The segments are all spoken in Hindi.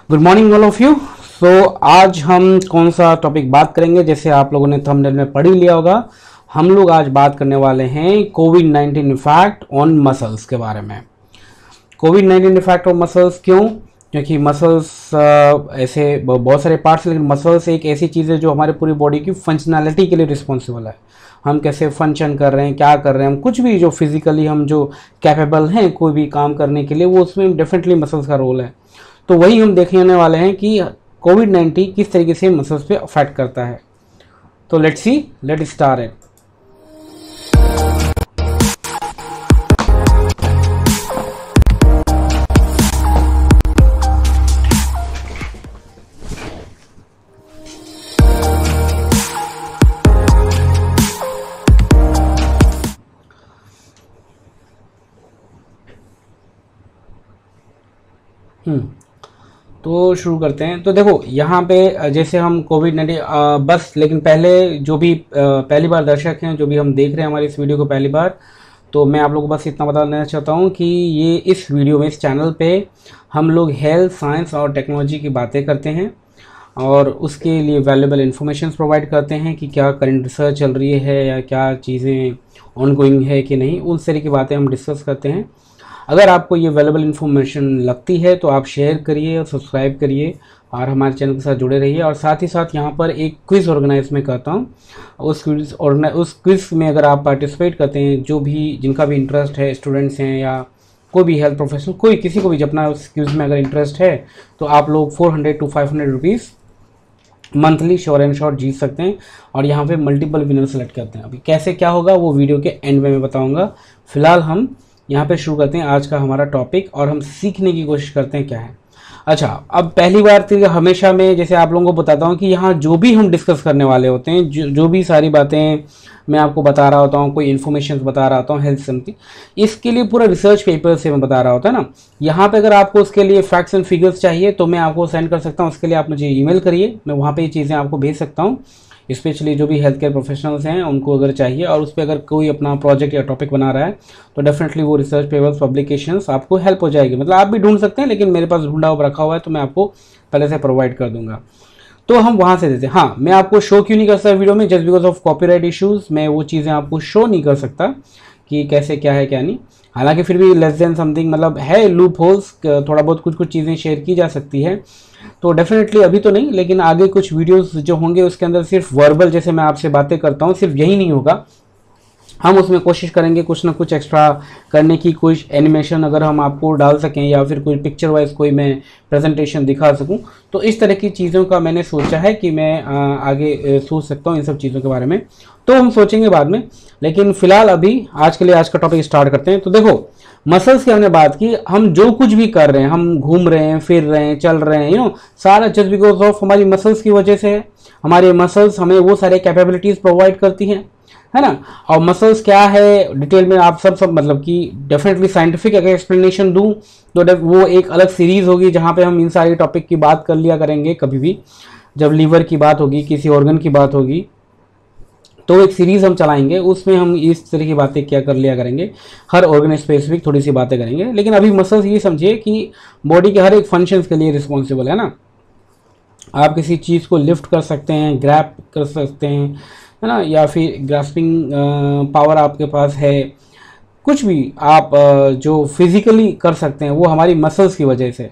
Good morning all of you. So आज हम कौन सा टॉपिक बात करेंगे, जैसे आप लोगों ने थंबनेल में पढ़ ही लिया होगा। हम लोग आज बात करने वाले हैं कोविड-19 इफेक्ट ऑन मसल्स के बारे में। कोविड-19 इफेक्ट ऑन मसल्स क्यों? क्योंकि मसल्स ऐसे बहुत सारे पार्ट्स, लेकिन मसल्स एक ऐसी चीज़ है जो हमारे पूरी बॉडी की फंक्शनैलिटी के लिए रिस्पॉन्सिबल है। हम कैसे फंक्शन कर रहे हैं, क्या कर रहे हैं, हम कुछ भी जो फिजिकली हम जो कैपेबल हैं कोई भी काम करने के लिए, वो उसमें डेफिनेटली मसल्स का रोल है। तो वही हम देखने वाले हैं कि कोविड-19 किस तरीके से मसल्स पे अफेक्ट करता है। तो लेट स्टार्ट इट। तो शुरू करते हैं। तो देखो यहाँ पे जैसे हम कोविड-19 बस, लेकिन पहले जो भी पहली बार दर्शक हैं, जो भी हम देख रहे हैं हमारी इस वीडियो को पहली बार, तो मैं आप लोगों को बस इतना बता देना चाहता हूँ कि ये इस वीडियो में, इस चैनल पे हम लोग हेल्थ, साइंस और टेक्नोलॉजी की बातें करते हैं और उसके लिए वैल्यूएबल इन्फॉर्मेशन प्रोवाइड करते हैं कि क्या करंट रिसर्च चल रही है या क्या चीज़ें ऑनगोइंग है कि नहीं, उन तरह की बातें हम डिस्कस करते हैं। अगर आपको ये वैल्यूएबल इन्फॉर्मेशन लगती है तो आप शेयर करिए और सब्सक्राइब करिए और हमारे चैनल के साथ जुड़े रहिए। और साथ ही साथ यहाँ पर एक क्विज़ ऑर्गेनाइज में करता हूँ। उस क्विज़ में अगर आप पार्टिसिपेट करते हैं, जो भी जिनका भी इंटरेस्ट है, स्टूडेंट्स हैं या कोई भी हेल्थ प्रोफेशनल, कोई किसी को भी अपना उस क्विज़ में अगर इंटरेस्ट है, तो आप लोग 400 to 500 rupees monthly sure and sure जीत सकते हैं। और यहाँ पे मल्टीपल विनर सेलेक्ट करते हैं। अभी कैसे क्या होगा वो वीडियो के एंड में मैं बताऊँगा। फिलहाल हम यहाँ पे शुरू करते हैं आज का हमारा टॉपिक और हम सीखने की कोशिश करते हैं क्या है। अच्छा, अब पहली बार तो हमेशा मैं जैसे आप लोगों को बताता हूँ कि यहाँ जो भी हम डिस्कस करने वाले होते हैं, जो भी सारी बातें मैं आपको बता रहा होता हूँ, कोई इन्फॉर्मेशन बता रहा होता हूँ हेल्थ संबंधी, इसके लिए पूरा रिसर्च पेपर से मैं बता रहा होता है ना। यहाँ पे अगर आपको उसके लिए फैक्ट्स एंड फिगर्स चाहिए तो मैं आपको सेंड कर सकता हूँ। उसके लिए आप मुझे ईमेल करिए, मैं वहाँ पे ये चीज़ें आपको भेज सकता हूँ। स्पेशली जो भी हेल्थ केयर प्रोफेशनल्स हैं उनको अगर चाहिए और उस पर अगर कोई अपना प्रोजेक्ट या टॉपिक बना रहा है तो डेफिनेटली वो रिसर्च पेपर्स, पब्लिकेशंस आपको हेल्प हो जाएगी। मतलब आप भी ढूंढ सकते हैं, लेकिन मेरे पास ढूंढा हुआ रखा हुआ है तो मैं आपको पहले से प्रोवाइड कर दूंगा। तो हम वहाँ से देते हैं। हाँ, मैं आपको शो क्यों नहीं कर सकता वीडियो में, just because of copyright issues मैं वो चीज़ें आपको शो नहीं कर सकता कि कैसे क्या है क्या नहीं। हालांकि फिर भी लेस देन समथिंग मतलब है लूप होल्स, थोड़ा बहुत कुछ चीज़ें शेयर की जा सकती है। तो डेफिनेटली अभी तो नहीं, लेकिन आगे कुछ वीडियोस जो होंगे उसके अंदर सिर्फ वर्बल जैसे मैं आपसे बातें करता हूँ, सिर्फ यही नहीं होगा। हम उसमें कोशिश करेंगे कुछ ना कुछ एक्स्ट्रा करने की, कुछ एनिमेशन अगर हम आपको डाल सकें या फिर कोई पिक्चर वाइज कोई मैं प्रेजेंटेशन दिखा सकूं, तो इस तरह की चीज़ों का मैंने सोचा है कि मैं आगे सोच सकता हूं इन सब चीज़ों के बारे में। तो हम सोचेंगे बाद में, लेकिन फिलहाल अभी आज के लिए आज का टॉपिक स्टार्ट करते हैं। तो देखो, मसल्स की हमने बात की, हम जो कुछ भी कर रहे हैं, हम घूम रहे हैं, फिर रहे हैं, चल रहे हैं, सारा जस्ट बिकॉज ऑफ हमारी मसल्स की वजह से है। हमारे मसल्स हमें वो सारे कैपेबिलिटीज़ प्रोवाइड करती हैं, है ना। और मसल्स क्या है डिटेल में आप सब मतलब कि डेफिनेटली साइंटिफिक अगर एक्सप्लेनेशन दूं तो वो एक अलग सीरीज होगी जहां पे हम इन सारे टॉपिक की बात कर लिया करेंगे। कभी भी जब लीवर की बात होगी, किसी ऑर्गन की बात होगी, तो एक सीरीज हम चलाएंगे, उसमें हम इस तरह की बातें क्या कर लिया करेंगे, हर ऑर्गन स्पेसिफिक थोड़ी सी बातें करेंगे। लेकिन अभी मसल्स ये समझिए कि बॉडी के हर एक फंक्शंस के लिए रिस्पॉन्सिबल है ना। आप किसी चीज़ को लिफ्ट कर सकते हैं, ग्रैब कर सकते हैं, है ना, या फिर ग्रास्पिंग पावर आपके पास है, कुछ भी आप जो फिजिकली कर सकते हैं वो हमारी मसल्स की वजह से।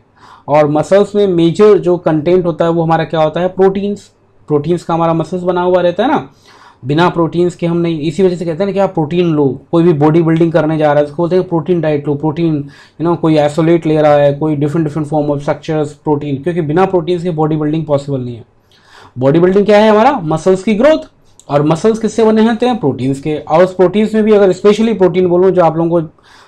और मसल्स में मेजर जो कंटेंट होता है वो हमारा क्या होता है, प्रोटीन्स का हमारा मसल्स बना हुआ रहता है ना। बिना प्रोटीन्स के हम नहीं, इसी वजह से कहते हैं ना कि आप प्रोटीन लो। कोई भी बॉडी बिल्डिंग करने जा रहा है उसको बोलते हैं प्रोटीन डाइट लो, प्रोटीन कोई आइसोलेट ले रहा है, कोई different form of structures protein, क्योंकि बिना प्रोटीन्स के बॉडी बिल्डिंग पॉसिबल नहीं है। बॉडी बिल्डिंग क्या है, हमारा मसल्स की ग्रोथ। और मसल्स किससे बने होते हैं, प्रोटीन्स के। और उस प्रोटीन्स में भी अगर स्पेशली प्रोटीन बोलूँ, जो आप लोगों को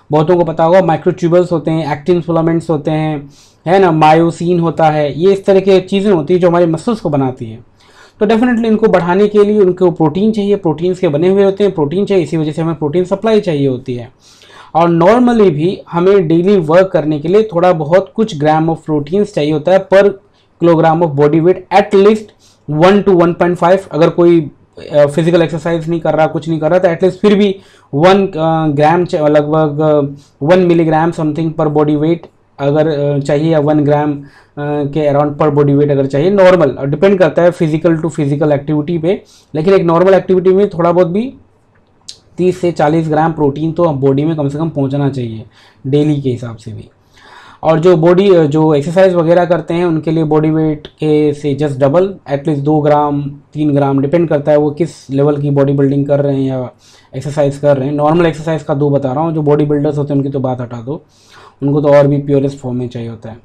बहुतों को पता होगा, माइक्रोट्यूबल्स होते हैं, एक्टिन फिलामेंट्स होते हैं, है ना, मायोसिन होता है, ये इस तरह की चीज़ें होती हैं जो हमारे मसल्स को बनाती हैं। तो डेफिनेटली इनको बढ़ाने के लिए उनको प्रोटीन चाहिए, प्रोटीन्स के बने हुए होते हैं, प्रोटीन चाहिए, इसी वजह से हमें प्रोटीन सप्लाई चाहिए होती है। और नॉर्मली भी हमें डेली वर्क करने के लिए थोड़ा बहुत कुछ ग्राम ऑफ प्रोटीन्स चाहिए होता है पर kilogram of body weight, at least 1 to 1.5। अगर कोई फिजिकल एक्सरसाइज नहीं कर रहा, कुछ नहीं कर रहा, तो एटलीस्ट फिर भी 1 ग्राम लगभग 1 मिलीग्राम समथिंग पर बॉडी वेट अगर चाहिए या 1 ग्राम के अराउंड पर बॉडी वेट अगर चाहिए नॉर्मल, और डिपेंड करता है फिजिकल टू फिजिकल एक्टिविटी पे, लेकिन एक नॉर्मल एक्टिविटी में थोड़ा बहुत भी 30 से 40 ग्राम प्रोटीन तो बॉडी में कम से कम पहुंचना चाहिए डेली के हिसाब से भी। और जो एक्सरसाइज वगैरह करते हैं उनके लिए बॉडी वेट के से जस्ट डबल, एटलीस्ट 2 ग्राम 3 ग्राम, डिपेंड करता है वो किस लेवल की बॉडी बिल्डिंग कर रहे हैं या एक्सरसाइज कर रहे हैं। नॉर्मल एक्सरसाइज का 2 बता रहा हूँ, जो बॉडी बिल्डर्स होते हैं उनकी तो बात हटा दो, उनको तो और भी प्योरेस्ट फॉर्म में चाहिए होता है,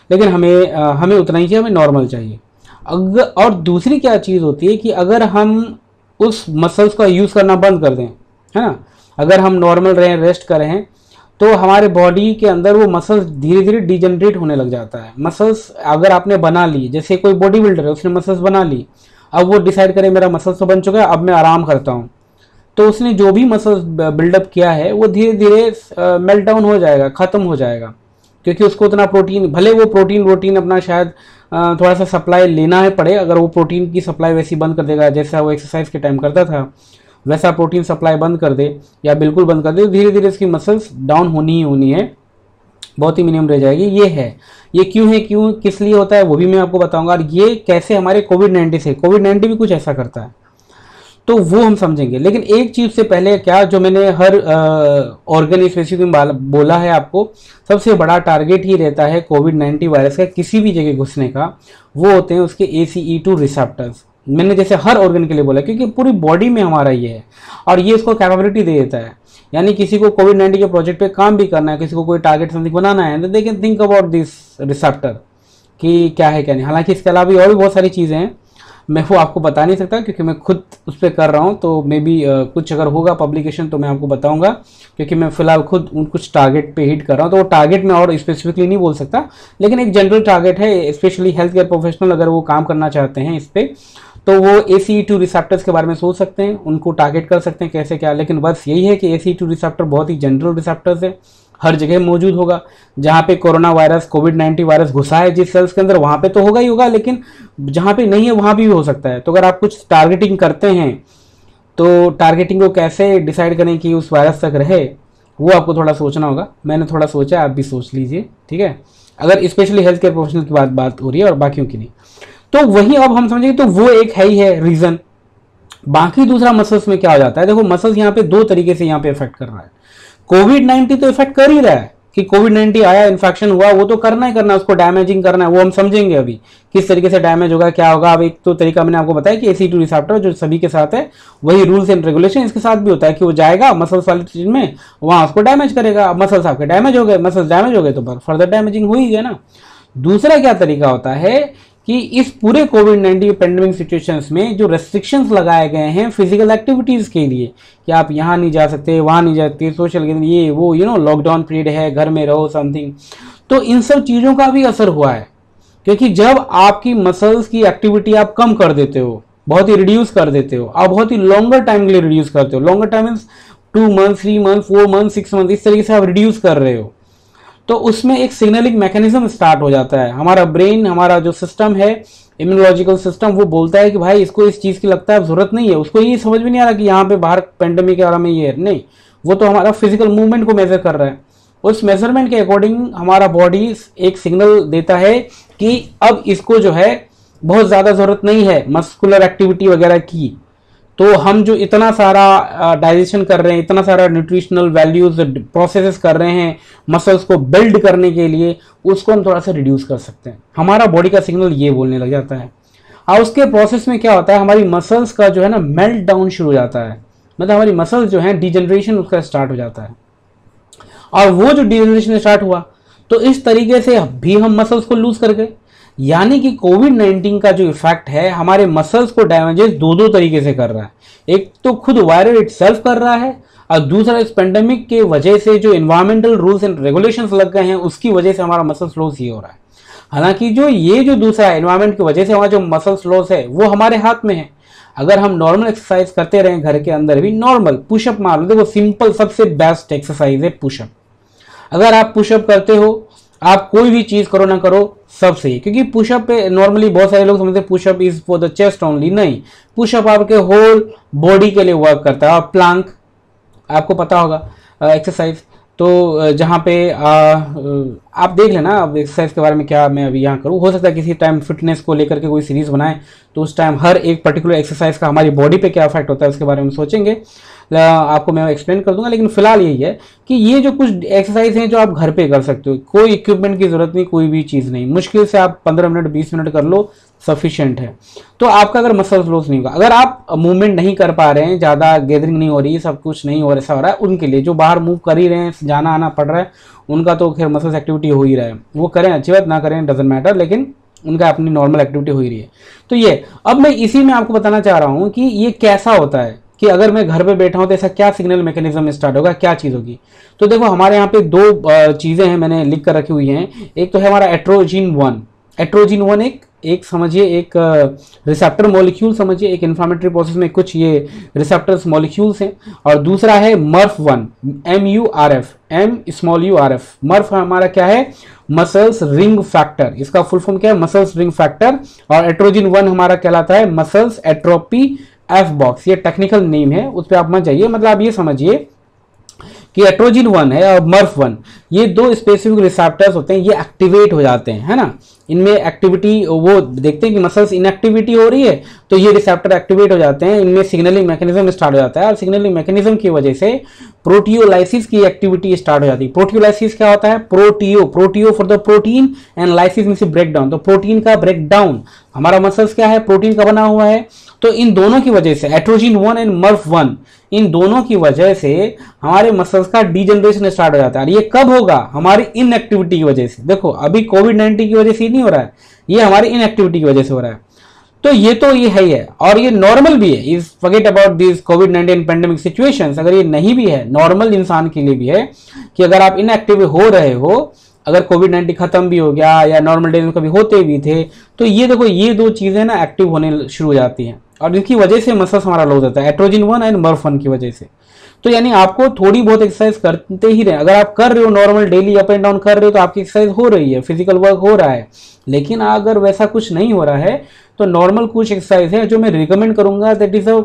लेकिन हमें उतना ही चाहिए, हमें नॉर्मल चाहिए। और दूसरी क्या चीज़ होती है कि अगर हम उस मसल्स का यूज़ करना बंद कर दें, है ना, अगर हम नॉर्मल रहें, रेस्ट करें, तो हमारे बॉडी के अंदर वो मसल्स धीरे धीरे डिजनरेट होने लग जाता है। मसल्स अगर आपने बना ली, जैसे कोई बॉडी बिल्डर है उसने मसल्स बना ली, अब वो डिसाइड करे मेरा मसल्स तो बन चुका है, अब मैं आराम करता हूँ, तो उसने जो भी मसल्स बिल्डअप किया है वो धीरे धीरे मेल्ट डाउन हो जाएगा, ख़त्म हो जाएगा, क्योंकि उसको उतना प्रोटीन, भले वो प्रोटीन अपना शायद थोड़ा सा सप्लाई लेना है पड़े, अगर वो प्रोटीन की सप्लाई वैसी बंद कर देगा जैसा वो एक्सरसाइज के टाइम करता था, वैसा प्रोटीन सप्लाई बंद कर दे या बिल्कुल बंद कर दे, धीरे धीरे इसकी मसल्स डाउन होनी ही होनी है, बहुत ही मिनिमम रह जाएगी। ये क्यों है, किस लिए होता है वो भी मैं आपको बताऊंगा, और ये कैसे हमारे कोविड-19 से, कोविड-19 भी कुछ ऐसा करता है, तो वो हम समझेंगे। लेकिन एक चीज़ से पहले, क्या जो मैंने हर ऑर्गन स्पेसिफिक में बोला है आपको, सबसे बड़ा टारगेट ही रहता है कोविड-19 वायरस का किसी भी जगह घुसने का, वो होते हैं उसके ACE2 रिसेप्टर्स। मैंने जैसे हर ऑर्गन के लिए बोला क्योंकि पूरी बॉडी में हमारा ये है, और ये इसको कैपेबिलिटी दे देता है। यानी किसी को कोविड-19 के प्रोजेक्ट पे काम भी करना है, किसी को कोई टारगेट समथिंग बनाना है, तो they can think about this receptor कि क्या है क्या नहीं। हालांकि इसके अलावा भी और भी बहुत सारी चीज़ें हैं, मैं वो आपको बता नहीं सकता क्योंकि मैं खुद उस पर कर रहा हूँ, तो मे बी कुछ अगर होगा पब्लिकेशन तो मैं आपको बताऊंगा, क्योंकि मैं फिलहाल खुद कुछ टारगेट पे हिट कर रहा हूँ, तो वो टारगेट में और स्पेसिफिकली नहीं बोल सकता, लेकिन एक जनरल टारगेट है, स्पेशली हेल्थ केयर प्रोफेशनल अगर वो काम करना चाहते हैं इस पर, तो वो ACE2 रिसेप्टर्स के बारे में सोच सकते हैं, उनको टारगेट कर सकते हैं कैसे क्या। लेकिन बस यही है कि ACE2 रिसेप्टर बहुत ही जनरल रिसेप्टर्स है, हर जगह मौजूद होगा। जहाँ पे कोरोना वायरस, कोविड-19 वायरस घुसा है जिस सेल्स के अंदर, वहाँ पे तो होगा ही होगा, लेकिन जहाँ पे नहीं है वहाँ भी हो सकता है। तो अगर आप कुछ टारगेटिंग करते हैं, तो टारगेटिंग को कैसे डिसाइड करें कि उस वायरस तक रहे, वो आपको थोड़ा सोचना होगा। मैंने थोड़ा सोचा, आप भी सोच लीजिए, ठीक है, अगर स्पेशली हेल्थ केयर प्रोफेशनल की बात हो रही है और बाकियों की नहीं। तो वही अब हम समझेंगे, तो वो एक है ही है रीजन। बाकी दूसरा मसल्स में क्या हो जाता है, देखो मसल्स यहाँ पे 2 तरीके से यहाँ पे इफेक्ट कर रहा है। कोविड-19 तो इफेक्ट कर ही रहा है कि कोविड-19 आया, इन्फेक्शन हुआ, वो तो करना ही करना, उसको डैमेजिंग करना है, वो हम समझेंगे अभी किस तरीके से डैमेज होगा, क्या होगा। अब एक तो तरीका मैंने आपको बताया कि ACE2 रिसेप्टर जो सभी के साथ है, वही रूल्स एंड रेगुलेशन इसके साथ भी होता है कि वो जाएगा मसल्स वाली चीज में, वहां उसको डैमेज करेगा। अब मसल्स आपके डैमेज हो गए, मसल्स डैमेज हो गए तो फर्दर डैमेजिंग हुई है ना। दूसरा क्या तरीका होता है कि इस पूरे कोविड-19 पेंडेमिक सिचुएशंस में जो रेस्ट्रिक्शंस लगाए गए हैं फिजिकल एक्टिविटीज़ के लिए, कि आप यहाँ नहीं जा सकते, वहाँ नहीं जा सकते, सोशल ये वो लॉकडाउन पीरियड है, घर में रहो समथिंग, तो इन सब चीज़ों का भी असर हुआ है। क्योंकि जब आपकी मसल्स की एक्टिविटी आप कम कर देते हो, बहुत ही रिड्यूस कर देते हो, आप बहुत ही लॉन्गर टाइम के लिए रिड्यूस करते हो, longer time means 2 month 3 month 4 month 6 month, इस तरीके से आप रिड्यूस कर रहे हो, तो उसमें एक सिग्नलिंग मैकेनिज्म स्टार्ट हो जाता है। हमारा ब्रेन, हमारा जो सिस्टम है, इम्यूनोलॉजिकल सिस्टम, वो बोलता है कि भाई इसको इस चीज़ की लगता है जरूरत नहीं है। उसको ये समझ में नहीं आ रहा कि यहाँ पे बाहर पेंडेमिक है और हमें ये है, नहीं, वो तो हमारा फिजिकल मूवमेंट को मेजर कर रहा है। उस मेजरमेंट के अकॉर्डिंग हमारा बॉडी एक सिग्नल देता है कि अब इसको जो है बहुत ज़्यादा ज़रूरत नहीं है मस्कुलर एक्टिविटी वगैरह की, तो हम जो इतना सारा डाइजेशन कर रहे हैं, इतना सारा न्यूट्रिशनल वैल्यूज प्रोसेसेस कर रहे हैं मसल्स को बिल्ड करने के लिए, उसको हम थोड़ा सा रिड्यूस कर सकते हैं। हमारा बॉडी का सिग्नल ये बोलने लग जाता है। और उसके प्रोसेस में क्या होता है, हमारी मसल्स का जो है ना मेल्ट डाउन शुरू हो जाता है, मतलब हमारी मसल्स जो है डिजनरेशन उसका स्टार्ट हो जाता है। और वो जो डिजनरेशन स्टार्ट हुआ, तो इस तरीके से भी हम मसल्स को लूज कर गए। यानी कि कोविड-19 का जो इफेक्ट है हमारे मसल्स को डैमेजेस 2 तरीके से कर रहा है। एक तो खुद वायरस इटसेल्फ कर रहा है, और दूसरा इस पेंडेमिक के वजह से जो एनवायरमेंटल रूल्स एंड रेगुलेशंस लग गए हैं उसकी वजह से हमारा मसल्स लॉस ही हो रहा है। हालांकि जो दूसरा एनवायरमेंट की वजह से हमारा जो मसल्स लॉस है वो हमारे हाथ में है। अगर हम नॉर्मल एक्सरसाइज करते रहें घर के अंदर भी, नॉर्मल पुशअप मार लो, देखो सिंपल सबसे बेस्ट एक्सरसाइज है पुशअप। अगर आप पुशअप करते हो, आप कोई भी चीज करो ना करो, सब सही। क्योंकि पुशअप पे नॉर्मली बहुत सारे लोग समझते हैं pushup is for the chest only, नहीं, पुशअप आपके होल बॉडी के लिए वर्क करता है। प्लांक आपको पता होगा एक्सरसाइज, तो जहाँ पे आप देख लेना अब एक्सरसाइज के बारे में क्या मैं अभी यहाँ करूँ। हो सकता है किसी टाइम फिटनेस को लेकर के कोई सीरीज बनाए तो उस टाइम हर एक पर्टिकुलर एक्सरसाइज का हमारी बॉडी पे क्या इफेक्ट होता है उसके बारे में सोचेंगे, आपको मैं एक्सप्लेन कर दूंगा। लेकिन फिलहाल यही है कि ये जो कुछ एक्सरसाइज हैं जो आप घर पे कर सकते हो, कोई इक्विपमेंट की जरूरत नहीं, कोई भी चीज़ नहीं, मुश्किल से आप 15 मिनट 20 मिनट कर लो, सफिशिएंट है। तो आपका अगर मसल्स लॉस नहीं होगा, अगर आप मूवमेंट नहीं कर पा रहे हैं, ज़्यादा गैदरिंग नहीं हो रही, सब कुछ नहीं हो ऐसा हो रहा है, उनके लिए जो बाहर मूव कर ही रहे हैं, जाना आना पड़ रहा है, उनका तो खैर मसल्स एक्टिविटी हो ही रहा है, वो करें अच्छी बात, ना करें डजेंट मैटर, लेकिन उनका अपनी नॉर्मल एक्टिविटी हो ही रही है। तो ये अब मैं इसी में आपको बताना चाह रहा हूँ कि ये कैसा होता है कि अगर मैं घर पे बैठा हूं तो ऐसा क्या सिग्नल मैकेनिज्म स्टार्ट होगा, क्या चीज़ होगी। तो देखो हमारे यहाँ पे दो चीज़ें हैं, मैंने लिख कर रखी हुई हैं। एक तो है हमारा एट्रोजिन 1। एट्रोजिन 1 एक समझिए एक रिसेप्टर मॉलिक्यूल समझिए, एक इन्फ्लामेटरी प्रोसेस में कुछ ये रिसेप्टर्स मॉलिक्यूल्स हैं। और दूसरा है MURF1, MURF। मर्फ हमारा क्या है, मसल्स रिंग फैक्टर, इसका फुल फॉर्म क्या है, मसल्स रिंग फैक्टर। और एट्रोजिन 1 हमारा कहलाता है मसल्स एट्रोपी एफ बॉक्स, ये टेक्निकल नेम है, उस पर आप मत जाइए। मतलब आप ये समझिए कि एट्रोजिन 1 है और मर्फ 1, ये दो स्पेसिफिक रिसेप्टर्स होते हैं, ये एक्टिवेट हो जाते हैं, है ना। इनमें एक्टिविटी, वो देखते हैं कि मसल्स इनएक्टिविटी हो रही है तो ये रिसेप्टर एक्टिवेट हो जाते हैं, इनमें सिग्नलिंग मैकेनिज्म स्टार्ट हो जाता है। और सिग्नलिंग मैकेनिज्म की वजह से प्रोटियोलाइसिस की एक्टिविटी स्टार्ट हो जाती है। प्रोटियोलाइसिस क्या होता है, proteo for the protein and lysis means break down, तो प्रोटीन का ब्रेक डाउन। हमारा मसल्स क्या है, प्रोटीन का बना हुआ है। तो इन दोनों की वजह से एट्रोजिन 1 एंड मर्फ 1, इन दोनों की वजह से हमारे मसल्स का डीजनरेशन स्टार्ट हो जाता है। और ये कब होगा, हमारी इनएक्टिविटी की वजह से। देखो अभी कोविड-19 की वजह से नहीं हो रहा है, ये हमारी इनएक्टिविटी की वजह से हो रहा है। तो ये है ही है, और ये नॉर्मल भी है। Is forget about this covid pandemic situations. अगर ये नहीं भी है, नॉर्मल इंसान के लिए भी है कि अगर आप इनएक्टिव हो रहे हो, अगर कोविड-19 खत्म भी हो गया या नॉर्मल डेज में कभी होते भी थे, तो ये देखो ये दो चीजें ना एक्टिव होने शुरू हो जाती हैं और इनकी वजह से मसल्स हमारा लॉस होता है, एट्रोजिन 1 एंड मर्फ 1 की वजह से। तो यानी आपको थोड़ी बहुत एक्सरसाइज करते ही रहे। अगर आप कर रहे हो normal daily up and down कर रहे हो तो आपकी एक्सरसाइज हो रही है, फिजिकल वर्क हो रहा है। लेकिन अगर वैसा कुछ नहीं हो रहा है तो नॉर्मल कुछ एक्सरसाइज है जो मैं रिकमेंड करूंगा, that is a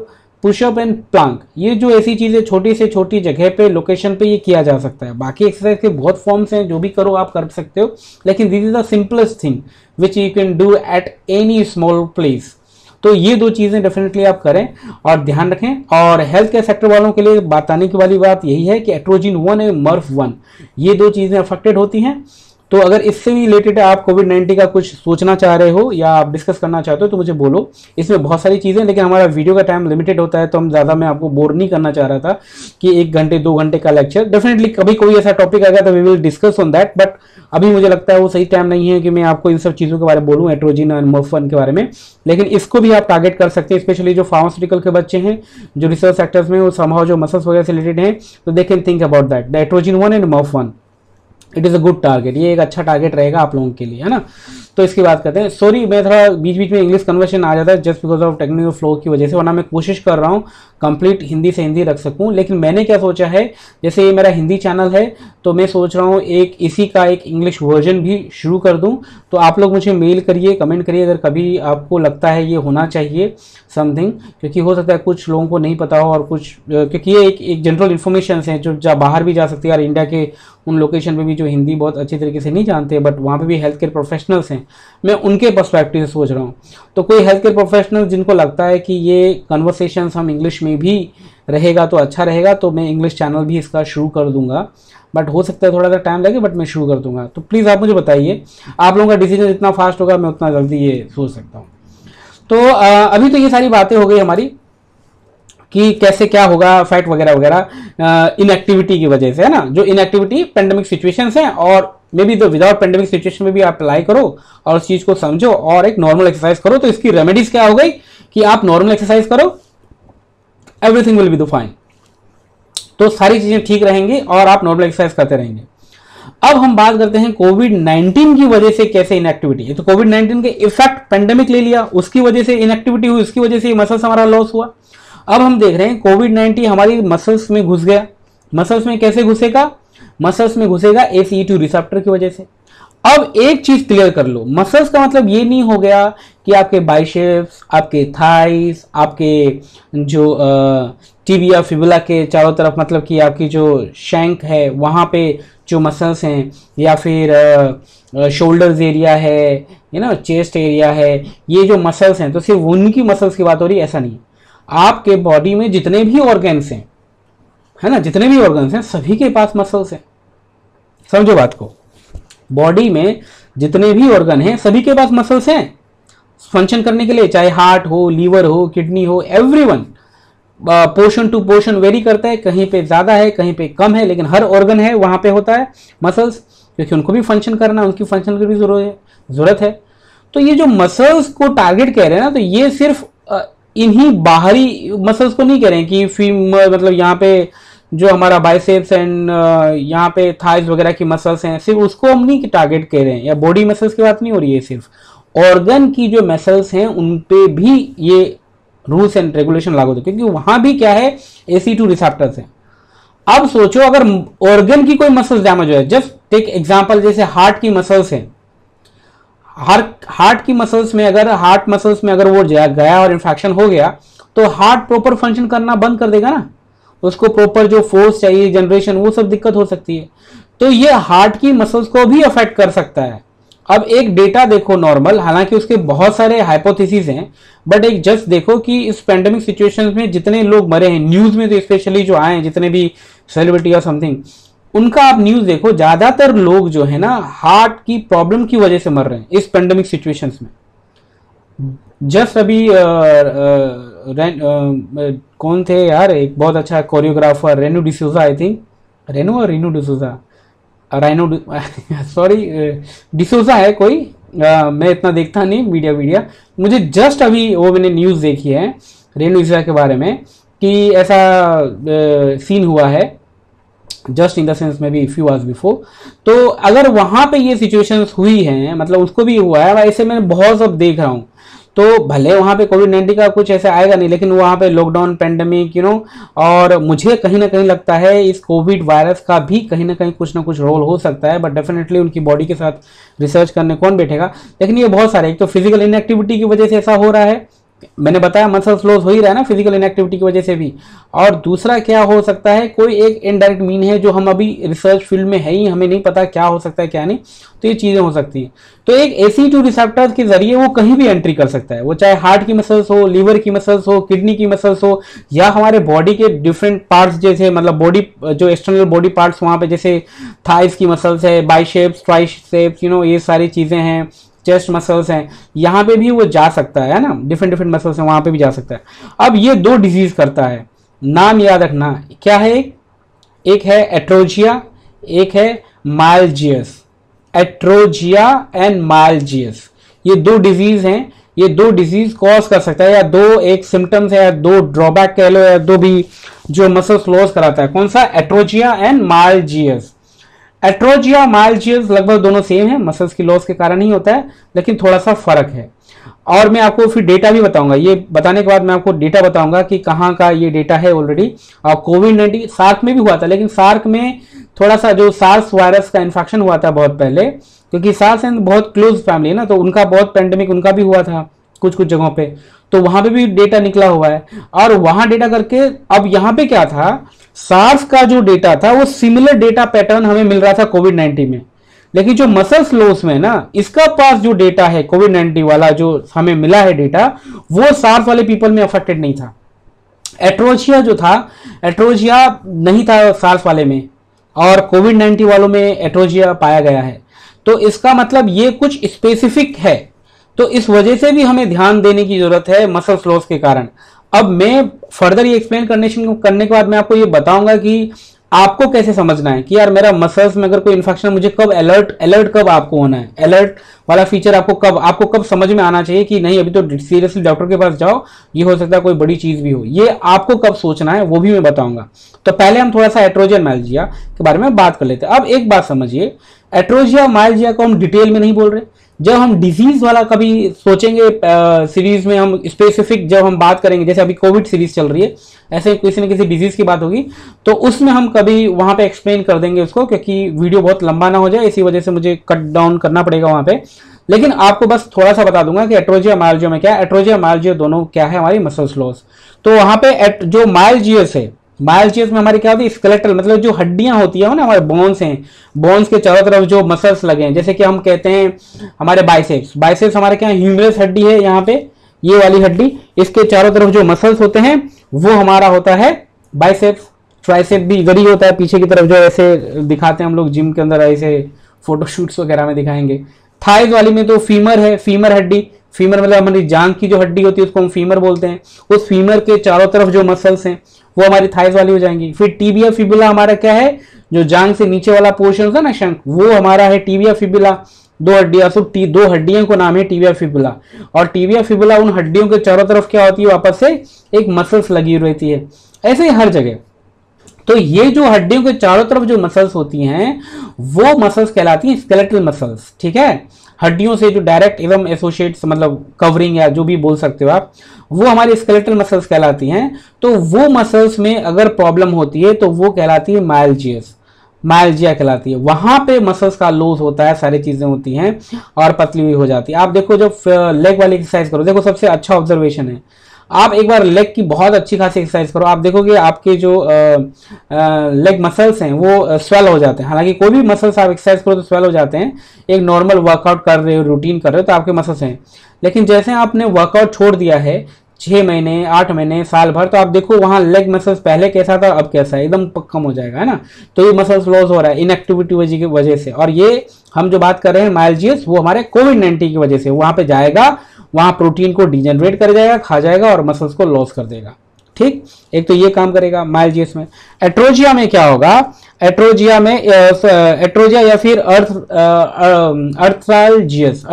pushup and plank. ये जो ऐसी चीजें छोटी से छोटी जगह पे, लोकेशन पे ये किया जा सकता है। बाकी एक्सरसाइज के बहुत फॉर्म्स हैं, जो भी करो आप कर सकते हो, लेकिन this is the simplest thing which you can do at any small place. तो ये दो चीजें डेफिनेटली आप करें और ध्यान रखें। और हेल्थ केयर सेक्टर वालों के लिए बताने की वाली बात यही है कि एट्रोजिन 1 और मर्फ 1 ये दो चीजें अफेक्टेड होती हैं। तो अगर इससे भी रिलेटेड आप कोविड-19 का कुछ सोचना चाह रहे हो या आप डिस्कस करना चाहते हो तो मुझे बोलो। इसमें बहुत सारी चीज़ें, लेकिन हमारा वीडियो का टाइम लिमिटेड होता है तो हम ज़्यादा, मैं आपको बोर नहीं करना चाह रहा था कि 1 घंटे 2 घंटे का लेक्चर। डेफिनेटली कभी कोई ऐसा टॉपिक आएगा तो we will discuss on that, but अभी मुझे लगता है वो सही टाइम नहीं है कि मैं आपको इन सब चीज़ों के बारे में बोलूँ, एट्रोजिन और मर्फ 1 के बारे में। लेकिन इसको भी आप टारगेट कर सकते हैं, स्पेशली जो फार्मास्यूटिकल के बच्चे हैं, जो रिसर्च सेक्टर्स में, वो समहाउ जो मसल्स वगैरह से रिलेटेड हैं, तो they can think about that, the atrogin 1 and MuRF 1। It is a good target, ये एक अच्छा टारगेट रहेगा आप लोगों के लिए, है ना। तो इसकी बात करते हैं। सॉरी मैं थोड़ा बीच बीच में इंग्लिश कन्वर्शन आ जाता है just because of technical flow की वजह से, वरना मैं कोशिश कर रहा हूँ कंप्लीट हिंदी से हिंदी रख सकूँ। लेकिन मैंने क्या सोचा है, जैसे ये मेरा हिंदी चैनल है तो मैं सोच रहा हूँ एक इसी का एक इंग्लिश वर्जन भी शुरू कर दूँ। तो आप लोग मुझे मेल करिए, कमेंट करिए अगर कभी आपको लगता है ये होना चाहिए समथिंग, क्योंकि हो सकता है कुछ लोगों को नहीं पता हो और कुछ, क्योंकि ये एक जनरल इन्फॉर्मेशन है जो बाहर भी जा सकती है। यार इंडिया के उन लोकेशन पे भी जो हिंदी बहुत अच्छी तरीके से नहीं जानते, बट वहाँ पे भी हेल्थ केयर प्रोफेशनल्स हैं, मैं उनके पर्सपेक्टिव से सोच रहा हूँ। तो कोई हेल्थ केयर प्रोफेशनल जिनको लगता है कि ये कन्वर्सेशंस हम इंग्लिश में भी रहेगा तो अच्छा रहेगा, तो मैं इंग्लिश चैनल भी इसका शुरू कर दूंगा। बट हो सकता है थोड़ा सा टाइम लगे, बट मैं शुरू कर दूंगा। तो प्लीज़ आप मुझे बताइए, आप लोगों का डिसीजन जितना फास्ट होगा मैं उतना जल्दी ये सोच सकता हूँ। तो अभी तो ये सारी बातें हो गई हमारी कि कैसे क्या होगा, फैट वगैरह वगैरह इनएक्टिविटी की वजह से, है ना। जो इनएक्टिविटी पेंडेमिक सिचुएशंस हैं, और मे बी तो विदाउट पेंडेमिक सिचुएशन में भी आप अप्लाई करो और उस चीज़ को समझो और एक नॉर्मल एक्सरसाइज करो। तो इसकी रेमेडीज क्या हो गई कि आप नॉर्मल एक्सरसाइज करो, everything will be the fine. तो सारी चीज़ें ठीक रहेंगी और आप नॉर्मल एक्सरसाइज करते रहेंगे। अब हम बात करते हैं कोविड-19 की वजह से कैसे इनएक्टिविटी है। तो कोविड-19 के इफेक्ट पेंडेमिक ले लिया, उसकी वजह से इनएक्टिविटी हुई, उसकी वजह से मसल्स हमारा लॉस हुआ। अब हम देख रहे हैं कोविड-19 हमारी मसल्स में घुस गया। मसल्स में कैसे घुसेगा, मसल्स में घुसेगा ACE2 रिसेप्टर की वजह से। अब एक चीज क्लियर कर लो, मसल्स का मतलब ये नहीं हो गया कि आपके बाइसेप्स, आपके थाइस, आपके जो टिबिया फिबुला के चारों तरफ, मतलब कि आपकी जो शैंक है वहां पे जो मसल्स हैं, या फिर शोल्डर्स एरिया है, चेस्ट एरिया है, ये जो मसल्स हैं तो सिर्फ उनकी मसल्स की बात हो रही है, ऐसा नहीं। आपके बॉडी में जितने भी ऑर्गन्स हैं, है ना, जितने भी ऑर्गन्स हैं सभी के पास मसल्स हैं। समझो बात को, बॉडी में जितने भी ऑर्गन हैं सभी के पास मसल्स हैं फंक्शन करने के लिए, चाहे हार्ट हो, लीवर हो, किडनी हो, everyone. Portion to portion very करता है, कहीं पे ज्यादा है, कहीं पे कम है, लेकिन हर ऑर्गन है वहां पे होता है मसल्स, क्योंकि उनको भी फंक्शन करना, उनकी फंक्शन की भी जरूरत है। तो ये जो मसल्स को टारगेट कह रहे हैं ना, तो ये सिर्फ इन्हीं बाहरी मसल्स को नहीं कह रहे हैं कि मतलब यहाँ पे जो हमारा बाइसेप्स एंड यहाँ पे थाइज वगैरह की मसल्स हैं, सिर्फ उसको हम नहीं टारगेट कह रहे हैं, या बॉडी मसल्स की बात नहीं हो रही है, सिर्फ ऑर्गन की जो मसल्स हैं उन पे भी ये रूल्स एंड रेगुलेशन लागू होते हैं, क्योंकि वहां भी क्या है, AC2 रिसेप्टर्स हैं। अब सोचो अगर ऑर्गन की कोई मसल्स डैमेज हो जाए, जस्ट टेक एग्जांपल, जैसे हार्ट की मसल्स हैं, हार्ट मसल्स में अगर वो गया और इन्फेक्शन हो गया तो हार्ट प्रॉपर फंक्शन करना बंद कर देगा ना, उसको प्रॉपर जो फोर्स चाहिए, जनरेशन, वो सब दिक्कत हो सकती है। तो ये हार्ट की मसल्स को भी अफेक्ट कर सकता है। अब एक डेटा देखो नॉर्मल, हालांकि उसके बहुत सारे हाइपोथेसिस हैं, बट एक जस्ट देखो कि इस पेंडेमिक सिचुएशंस में जितने लोग मरे हैं न्यूज में, तो स्पेशली जो आए हैं जितने भी सेलिब्रिटी या समथिंग, उनका आप न्यूज देखो, ज्यादातर लोग जो है ना हार्ट की प्रॉब्लम की वजह से मर रहे हैं इस पेंडेमिक सिचुएशंस में। जस्ट अभी कौन थे यार, एक बहुत अच्छा choreographer, Renu D'Souza, I think Renu और रीनू डिसूजा, राइनो सॉरी डिसूजा है कोई, मैं इतना देखता नहीं मीडिया, मुझे जस्ट अभी वो मैंने न्यूज़ देखी है रेनू डिसूजा के बारे में कि ऐसा सीन हुआ है, जस्ट इन द सेंस में भी फ्यू आवर्स बिफोर। तो अगर वहां पे ये सिचुएशंस हुई हैं, मतलब उसको भी हुआ है, ऐसे मैं बहुत सब देख रहा हूँ, तो भले वहां पे कोविड-19 का कुछ ऐसा आएगा नहीं, लेकिन वहां पे लॉकडाउन, पेंडेमिक, और मुझे कहीं ना कहीं लगता है इस कोविड वायरस का भी कहीं ना कहीं कुछ ना कुछ रोल हो सकता है, बट डेफिनेटली उनकी बॉडी के साथ रिसर्च करने कौन बैठेगा। लेकिन ये बहुत सारे, एक तो फिजिकल इनएक्टिविटी की वजह से ऐसा हो रहा है, मैंने बताया मसल्स लॉस हो ही रहा है ना फिजिकल इनएक्टिविटी की वजह से भी, और दूसरा क्या हो सकता है, कोई एक इनडायरेक्ट मीन है जो हम अभी रिसर्च फील्ड में है ही, हमें नहीं पता क्या हो सकता है क्या नहीं, तो ये चीजें हो सकती हैं। तो एक AC2 रिसेप्टर्स के जरिए वो कहीं भी एंट्री कर सकता है, वो चाहे हार्ट की मसल्स हो, लीवर की मसल्स हो, किडनी की मसल्स हो, या हमारे बॉडी के डिफरेंट पार्ट्स, जैसे मतलब बॉडी जो एक्सटर्नल बॉडी पार्ट्स वहां पे, जैसे थाइस की मसल्स है, बाइसेप्स, ट्राइसेप्स, ये सारी चीजें हैं, चेस्ट मसल्स हैं, यहाँ पे भी वो जा सकता है ना, डिफरेंट मसल्स हैं वहां पे भी जा सकता है। अब ये 2 डिजीज करता है, नाम याद रखना क्या है, एक है एट्रोजिया, एक है माइल्जियस। एट्रोजिया एंड माइल्जियस, ये 2 डिजीज हैं, ये 2 डिजीज कॉज कर सकता है, या 2 एक सिम्टम्स है, या 2 ड्रॉबैक कह लो, या 2 भी जो मसल्स लॉस कराता है। कौन सा, एट्रोजिया एंड माइल्जियस। एट्रोजिया माइल्जियस लगभग दोनों सेम है, मसल्स की लॉस के कारण ही होता है, लेकिन थोड़ा सा फर्क है। और मैं आपको फिर डेटा भी बताऊंगा, ये बताने के बाद मैं आपको डेटा बताऊंगा कि कहाँ का ये डेटा है ऑलरेडी। और कोविड-19 सार्क में भी हुआ था, लेकिन सार्क में थोड़ा सा जो सार्स वायरस का इन्फेक्शन हुआ था बहुत पहले, क्योंकि सार्स एंड बहुत क्लोज फैमिली है ना, तो उनका बहुत पेंडेमिक उनका भी हुआ था कुछ जगहों पे, तो वहां पे भी डेटा निकला हुआ है। और वहां डेटा करके अब यहाँ पे क्या था, सार्स का जो डेटा था वो सिमिलर डेटा पैटर्न हमें मिल रहा था कोविड-19 में, लेकिन जो मसल्स लॉस में ना, इसका पास जो डेटा है कोविड-19 वाला जो हमें मिला है डेटा, वो सार्स वाले पीपल में अफेक्टेड नहीं था। एट्रोजिया जो था, एट्रोजिया नहीं था सार्स वाले में, और कोविड-19 वालों में एट्रोजिया पाया गया है। तो इसका मतलब ये कुछ स्पेसिफिक है, तो इस वजह से भी हमें ध्यान देने की जरूरत है मसल्स लॉस के कारण। अब मैं फर्दर ये एक्सप्लेन करने के बाद मैं आपको ये बताऊंगा कि आपको कैसे समझना है कि यार मेरा मसल्स में अगर कोई इन्फेक्शन, मुझे कब अलर्ट कब आपको होना है, अलर्ट वाला फीचर आपको कब समझ में आना चाहिए कि नहीं अभी तो सीरियसली डॉक्टर के पास जाओ, ये हो सकता है कोई बड़ी चीज भी हो, ये आपको कब सोचना है वो भी मैं बताऊंगा। तो पहले हम थोड़ा सा एट्रोजिया माइल्जिया के बारे में बात कर लेते हैं। अब एक बात समझिए, एट्रोजिया माइल्जिया को हम डिटेल में नहीं बोल रहे, जब हम डिजीज वाला कभी सोचेंगे सीरीज में, हम स्पेसिफिक जब हम बात करेंगे, जैसे अभी कोविड सीरीज चल रही है, ऐसे किसी न किसी डिजीज की बात होगी, तो उसमें हम कभी वहां पे एक्सप्लेन कर देंगे उसको, क्योंकि वीडियो बहुत लंबा ना हो जाए, इसी वजह से मुझे कट डाउन करना पड़ेगा वहां पे। लेकिन आपको बस थोड़ा सा बता दूंगा कि एट्रोजिया माइल्जिया में क्या है। एट्रोजिया माइल्जिया दोनों क्या है, हमारी मसल्स लॉस। तो वहां पे जो माइल्जियस है, माइल्जियस में हमारी क्या होती है, स्केलेटल, मतलब जो हड्डियां होती है ना, हमारे बोन्स हैं, बोन्स के चारों तरफ जो मसल्स लगे हैं, जैसे कि हम कहते हैं हमारे बाइसेप्स, बाइसेप्स हमारे क्या ह्यूमरस हड्डी है यहाँ पे, ये वाली हड्डी, इसके चारों तरफ जो मसल्स होते हैं वो हमारा होता है बाइसेप्स। ट्राइसेप भी इधर ही होता है पीछे की तरफ, जो ऐसे दिखाते हैं हम लोग जिम के अंदर, ऐसे फोटोशूट्स वगैरह में दिखाएंगे। थाइज वाली में तो फीमर है, फीमर हड्डी, फीमर मतलब हमारी जांग की जो हड्डी होती है उसको हम फीमर बोलते हैं, उस फीमर के चारों तरफ जो मसल्स हैं वो हमारी थाइज वाली हो जाएंगी। फिर टीबिया फिबुला हमारा क्या है, जो जांग से नीचे वाला पोर्शन है ना शंख, वो हमारा है टीबिया फिबुला। दो हड्डियां, सिर्फ दो हड्डियों को नाम है टीबिया फिबुला, और टीबिया फिबुला उन हड्डियों के चारों तरफ क्या होती है, वापस से एक मसल्स लगी रहती है, ऐसे ही हर जगह। तो ये जो हड्डियों के चारों तरफ जो मसल्स होती हैं वो मसल्स कहलाती हैं स्केलेटल मसल्स, ठीक है। हड्डियों से जो डायरेक्ट एवं एसोसिएट्स, मतलब कवरिंग या जो भी बोल सकते हो आप, वो हमारी स्केलेटल मसल्स कहलाती हैं। तो वो मसल्स में अगर प्रॉब्लम होती है तो वो कहलाती है माइल्जियस, माइल्जिया कहलाती है। वहां पे मसल्स का लॉस होता है, सारी चीजें होती हैं और पतली हुई हो जाती है। आप देखो जब लेग वाली एक्सरसाइज करो, देखो सबसे अच्छा ऑब्जर्वेशन है, आप एक बार लेग की बहुत अच्छी खासी एक्सरसाइज करो, आप देखोगे आपके जो लेग मसल्स हैं वो स्वेल हो जाते हैं। हालांकि कोई भी मसल्स आप एक्सरसाइज करो तो स्वेल हो जाते हैं, एक नॉर्मल वर्कआउट कर रहे हो, रूटीन कर रहे हो तो आपके मसल्स हैं। लेकिन जैसे आपने वर्कआउट छोड़ दिया है 6 महीने, 8 महीने, साल भर, तो आप देखो वहां लेग मसल्स पहले कैसा था अब कैसा है, एकदम कम हो जाएगा, है ना। तो ये मसल्स लॉस हो रहा है इनएक्टिविटी की वजह से। और ये हम जो बात कर रहे हैं माइल्जियस, वो हमारे कोविड-19 की वजह से, वहां पे जाएगा, वहां प्रोटीन को डिजेनरेट कर जाएगा, खा जाएगा और मसल्स को लॉस कर देगा, ठीक। एक तो ये काम करेगा माइल्जियस में। एट्रोजिया में क्या होगा, एट्रोजिया में एट्रोजिया या फिर अर्थ्राल्जियस,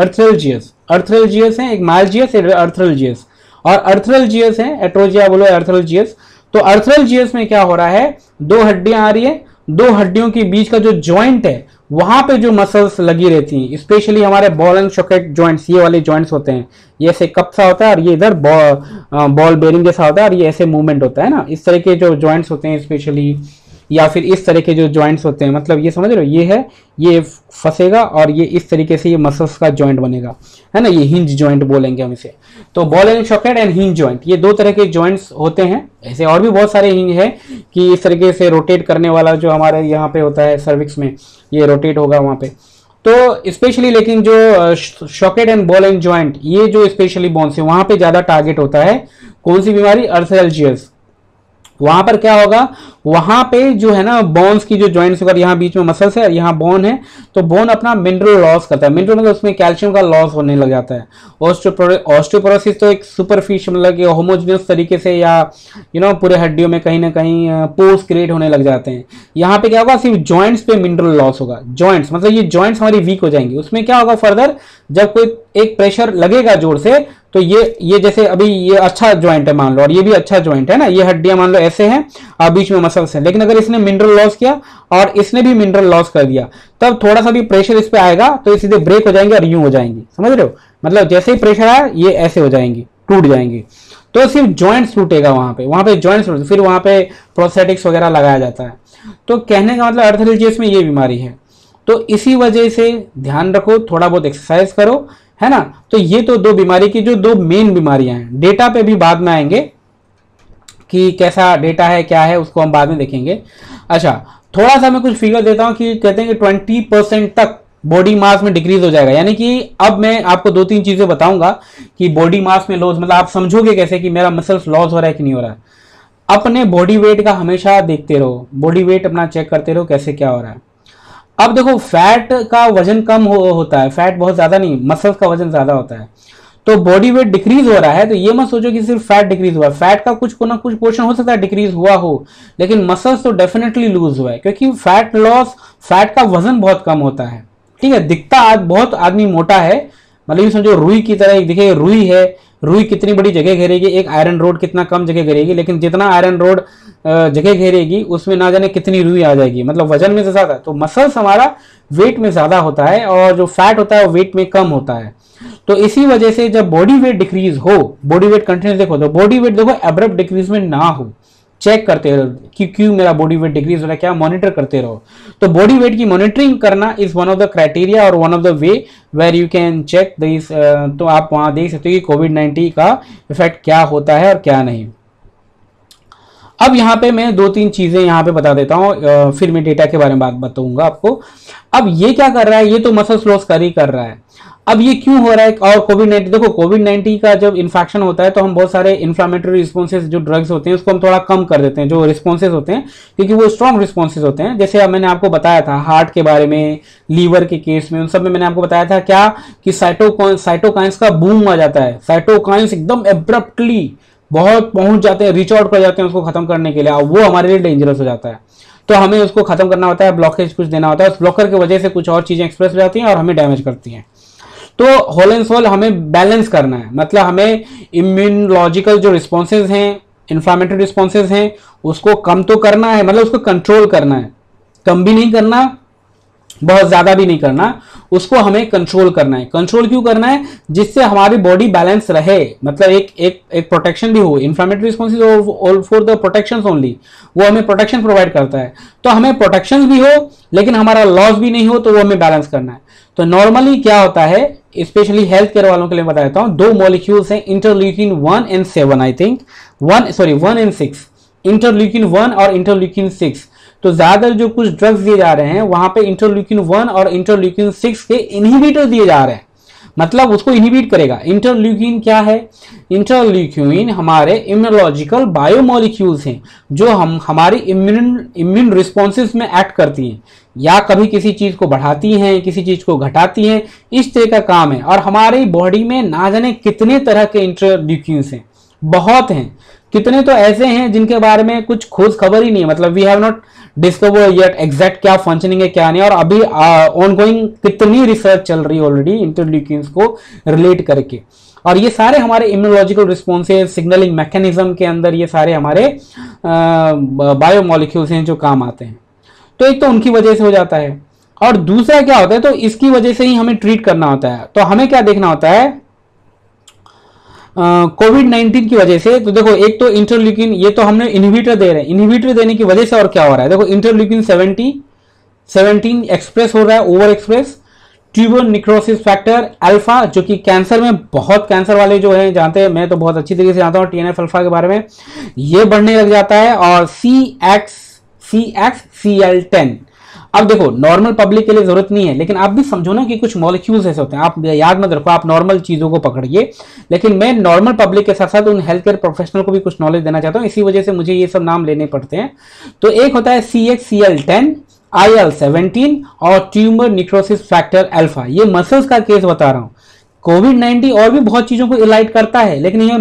अर्थ्राल्जियस है एक, माइल्जियस अर्थ्राल्जियस, और अर्थ्राल्जियस है, एट्रोजिया बोलो अर्थ्राल्जियस। तो अर्थ्राल्जियस में क्या हो रहा है, दो हड्डियां आ रही है, दो हड्डियों के बीच का जो जॉइंट है वहां पे जो मसल्स लगी रहती हैं, स्पेशली हमारे बॉल एंड सॉकेट जॉइंट्स, ये वाले जॉइंट्स होते हैं, ये ऐसे कप सा होता है और ये इधर बॉल बेरिंग जैसा होता है और ये ऐसे मूवमेंट होता है ना, इस तरह के जो जॉइंट्स होते हैं स्पेशली, या फिर इस तरह के जो जॉइंट्स होते हैं, मतलब ये समझ रहे हो, ये है, ये फंसेगा और ये इस तरीके से ये मसल्स का जॉइंट बनेगा, है ना, ये हिंज जॉइंट बोलेंगे हम इसे। तो ball and socket and hinge joint, ये दो तरह के जॉइंट्स होते हैं। ऐसे और भी बहुत सारे हिंज है कि इस तरीके से रोटेट करने वाला जो हमारे यहाँ पे होता है सर्विक्स में, ये रोटेट होगा वहां पे। तो स्पेशली लेकिन जो socket and ball and joint, ये जो स्पेशली बोन्स है वहां पे ज्यादा टारगेट होता है। कौन सी बीमारी, अर्थ्राल्जियस। वहां पर क्या होगा, वहां पे जो है ना बोन्स की जो जॉइंट्स, अगर यहाँ बीच में मसल्स है और यहाँ बोन है, तो बोन अपना मिनरल लॉस करता है, मिनरल मतलब उसमें कैल्शियम का लॉस होने लग जाता है। ऑस्टियोपोरोसिस तो एक सुपरफिशियल मतलब होमोजेनियस तरीके से, या पूरे हड्डियों में कहीं ना कहीं पोर्स क्रिएट होने लग जाते हैं। यहाँ पे क्या होगा, सिर्फ जॉइंट्स पे मिनरल लॉस होगा। जॉइंट्स मतलब ये जॉइंट्स हमारी वीक हो जाएंगी। उसमें क्या होगा फर्दर, जब कोई एक प्रेशर लगेगा जोर से, तो ये जैसे अभी ये अच्छा ज्वाइंट है मान लो, और ये भी अच्छा ज्वाइंट है ना, ये हड्डियां मान लो ऐसे हैं और बीच में मसल्स हैं, लेकिन अगर इसने मिनरल लॉस किया और इसने भी मिनरल लॉस कर दिया, तब थोड़ा सा भी प्रेशर इस पे आएगा तो ये सीधे ब्रेक हो जाएंगे और यूं हो जाएंगी, समझ रहे हो। मतलब जैसे ही प्रेशर आया ये ऐसे हो जाएंगी, टूट जाएंगी। तो सिर्फ जॉइंट्स टूटेगा वहां पे जॉइंट्स, फिर वहां पे प्रोस्थेटिक्स वगैरह लगाया जाता है। तो कहने का मतलब अर्थराल्जियस में ये बीमारी है। तो इसी वजह से ध्यान रखो, थोड़ा बहुत एक्सरसाइज करो, है ना। तो ये तो दो बीमारी की जो दो मेन बीमारियां हैं। डेटा पे भी बाद में आएंगे कि कैसा डेटा है, क्या है, उसको हम बाद में देखेंगे। अच्छा, थोड़ा सा मैं कुछ फिगर देता हूं कि कहते हैं कि 20% तक बॉडी मास में डिक्रीज हो जाएगा। यानी कि अब मैं आपको 2-3 चीजें बताऊंगा कि बॉडी मास में लॉस, मतलब आप समझोगे कैसे कि मेरा मसल्स लॉस हो रहा है कि नहीं हो रहा है। अपने बॉडी वेट का हमेशा देखते रहो, बॉडी वेट अपना चेक करते रहो कैसे क्या हो रहा है। अब देखो, फैट का वजन कम होता है, फैट बहुत ज्यादा नहीं, मसल्स का वजन ज्यादा होता है। तो बॉडी वेट डिक्रीज हो रहा है, तो ये मत सोचो कि सिर्फ फैट डिक्रीज हुआ। फैट का कुछ ना कुछ पोर्शन हो सकता है डिक्रीज हुआ हो, लेकिन मसल्स तो डेफिनेटली लूज हुआ है, क्योंकि फैट लॉस, फैट का वजन बहुत कम होता है, ठीक है। दिखता आज बहुत आदमी मोटा है, मतलब ये समझो रुई की तरह। देखिए रुई है, रुई कितनी बड़ी जगह घेरेगी, एक आयरन रोड कितना कम जगह घेरेगी, लेकिन जितना आयरन रोड जगह घेरेगी उसमें ना जाने कितनी रुई आ जाएगी, मतलब वजन में से ज्यादा। तो मसल्स हमारा वेट में ज्यादा होता है और जो फैट होता है वो वेट में कम होता है। तो इसी वजह से जब बॉडी वेट डिक्रीज हो, बॉडी वेट कंटिन्यूस देखो, तो बॉडी वेट देखो एब्रप्ट डिक्रीजमेंट ना हो, चेक करते रहो कि क्यों मेरा बॉडी वेट डिक्रीज हो रहा है, क्या मॉनिटर करते रहो। तो बॉडी वेट की मॉनिटरिंग करना is one of the criteria और one of the way where you can check this. तो आप वहां देख सकते हो कि कोविड-19 का इफेक्ट क्या होता है और क्या नहीं। अब यहाँ पे मैं दो तीन चीजें यहाँ पे बता देता हूँ, फिर मैं डेटा के बारे में बात बताऊंगा आपको। अब ये क्या कर रहा है, ये तो मसल्स लॉस कर ही कर रहा है। अब ये क्यों हो रहा है, और कोविड-19, देखो कोविड-19 का जब इन्फेक्शन होता है तो हम बहुत सारे इन्फ्लामेटरी रिस्पॉन्सेज जो ड्रग्स होते हैं उसको हम थोड़ा कम कर देते हैं, जो रिस्पॉन्सेज होते हैं, क्योंकि वो स्ट्रॉन्ग रिस्पॉन्सेज होते हैं। जैसे अब मैंने आपको बताया था हार्ट के बारे में, लीवर के केस में, उन सब में मैंने आपको बताया था क्या कि साइटोकाइंस का बूम आ जाता है, साइटोकाइंस एकदम एब्रप्टली बहुत पहुंच जाते हैं, रीच आउट कर जाते हैं उसको खत्म करने के लिए, और वो हमारे लिए डेंजरस हो जाता है। तो हमें उसको खत्म करना होता है, ब्लॉकेज कुछ देना होता है, उस ब्लॉकर की वजह से कुछ और चीजें एक्सप्रेस हो जाती हैं और हमें डैमेज करती हैं। तो होल एंड सोल हमें बैलेंस करना है, मतलब हमें इम्यूनोलॉजिकल जो रिस्पॉन्सेज हैं, इन्फ्लामेटरी रिस्पॉन्सेज हैं, उसको कम तो करना है, मतलब उसको कंट्रोल करना है, कम भी नहीं करना, बहुत ज्यादा भी नहीं करना, उसको हमें कंट्रोल करना है। कंट्रोल क्यों करना है, जिससे हमारी बॉडी बैलेंस रहे, मतलब एक प्रोटेक्शन भी हो, inflammatory responses all for the protection only, वो हमें प्रोटेक्शन प्रोवाइड करता है। तो हमें प्रोटेक्शन भी हो लेकिन हमारा लॉस भी नहीं हो, तो वो हमें बैलेंस करना है। तो नॉर्मली क्या होता है, स्पेशली हेल्थ केयर वालों के लिए बता देता हूं, दो मॉलिक्यूल्स हैं, interleukin 1 and 7, I think 1 and 6, interleukin 1 और इंटरल्यूकिन 6। तो ज्यादातर जो कुछ ड्रग्स दिए जा रहे हैं वहां पे इंटरल्यूकिन 1 और इंटरल्यूकिन 6 के इनहिबिटर दिए जा रहे हैं, मतलब उसको इनहिबिट करेगा। इंटरल्यूकिन क्या है, इंटरल्यूकिन हमारे इम्यूनोलॉजिकल बायोमोलिक्यूल्स हैं जो हमारी इम्यून रिस्पॉन्सेज में एक्ट करती हैं, या कभी किसी चीज को बढ़ाती हैं, किसी चीज को घटाती हैं, इस तरह का काम है। और हमारी बॉडी में ना जाने कितने तरह के इंटरल्यूकिन्स हैं, बहुत हैं, कितने तो ऐसे हैं जिनके बारे में कुछ खोज खबर ही नहीं है, मतलब we have not discover yet exact क्या फंक्शनिंग है क्या नहीं। और अभी ऑनगोइंग कितनी रिसर्च चल रही है ऑलरेडी इंटरल्यूकिन्स को रिलेट करके, और ये सारे हमारे इम्यूनोलॉजिकल रिस्पॉन्सेज, सिग्नलिंग मैकेनिज्म के अंदर ये सारे हमारे बायोमोलिक्यूल्स हैं जो काम आते हैं। तो एक तो उनकी वजह से हो जाता है, और दूसरा क्या होता है, तो इसकी वजह से ही हमें ट्रीट करना होता है। तो हमें क्या देखना होता है कोविड-19 की वजह से, तो देखो एक तो इंटरल्यूकिन, ये तो हमने इनहिबिटर दे रहे हैं, इनहिबिटर देने की वजह से और क्या हो रहा है, देखो इंटरल्यूकिन 17 एक्सप्रेस हो रहा है, over express. Tuber necrosis factor alpha, जो कि कैंसर में बहुत, कैंसर वाले जो है जानते हैं, मैं तो बहुत अच्छी तरीके से जानता हूँ TNF अल्फा के बारे में, ये बढ़ने लग जाता है। और CXCL10। अब देखो नॉर्मल पब्लिक के लिए जरूरत नहीं है, लेकिन आप भी समझो ना कि कुछ मॉलिक्यूल्स ऐसे होते हैं, आप याद मत रखो, आप नॉर्मल चीजों को पकड़िए, लेकिन मैं नॉर्मल पब्लिक के साथ साथ उन हेल्थ केयर प्रोफेशनल को भी कुछ नॉलेज देना चाहता हूं, इसी वजह से मुझे ये सब नाम लेने पड़ते हैं। तो एक होता है CXCL10, IL-17 और ट्यूमर निक्रोसिस फैक्टर अल्फा। ये मसल्स का केस बता रहा हूं। कोविड-19 और भी बहुत चीजों को इलाइट करता है, लेकिन ये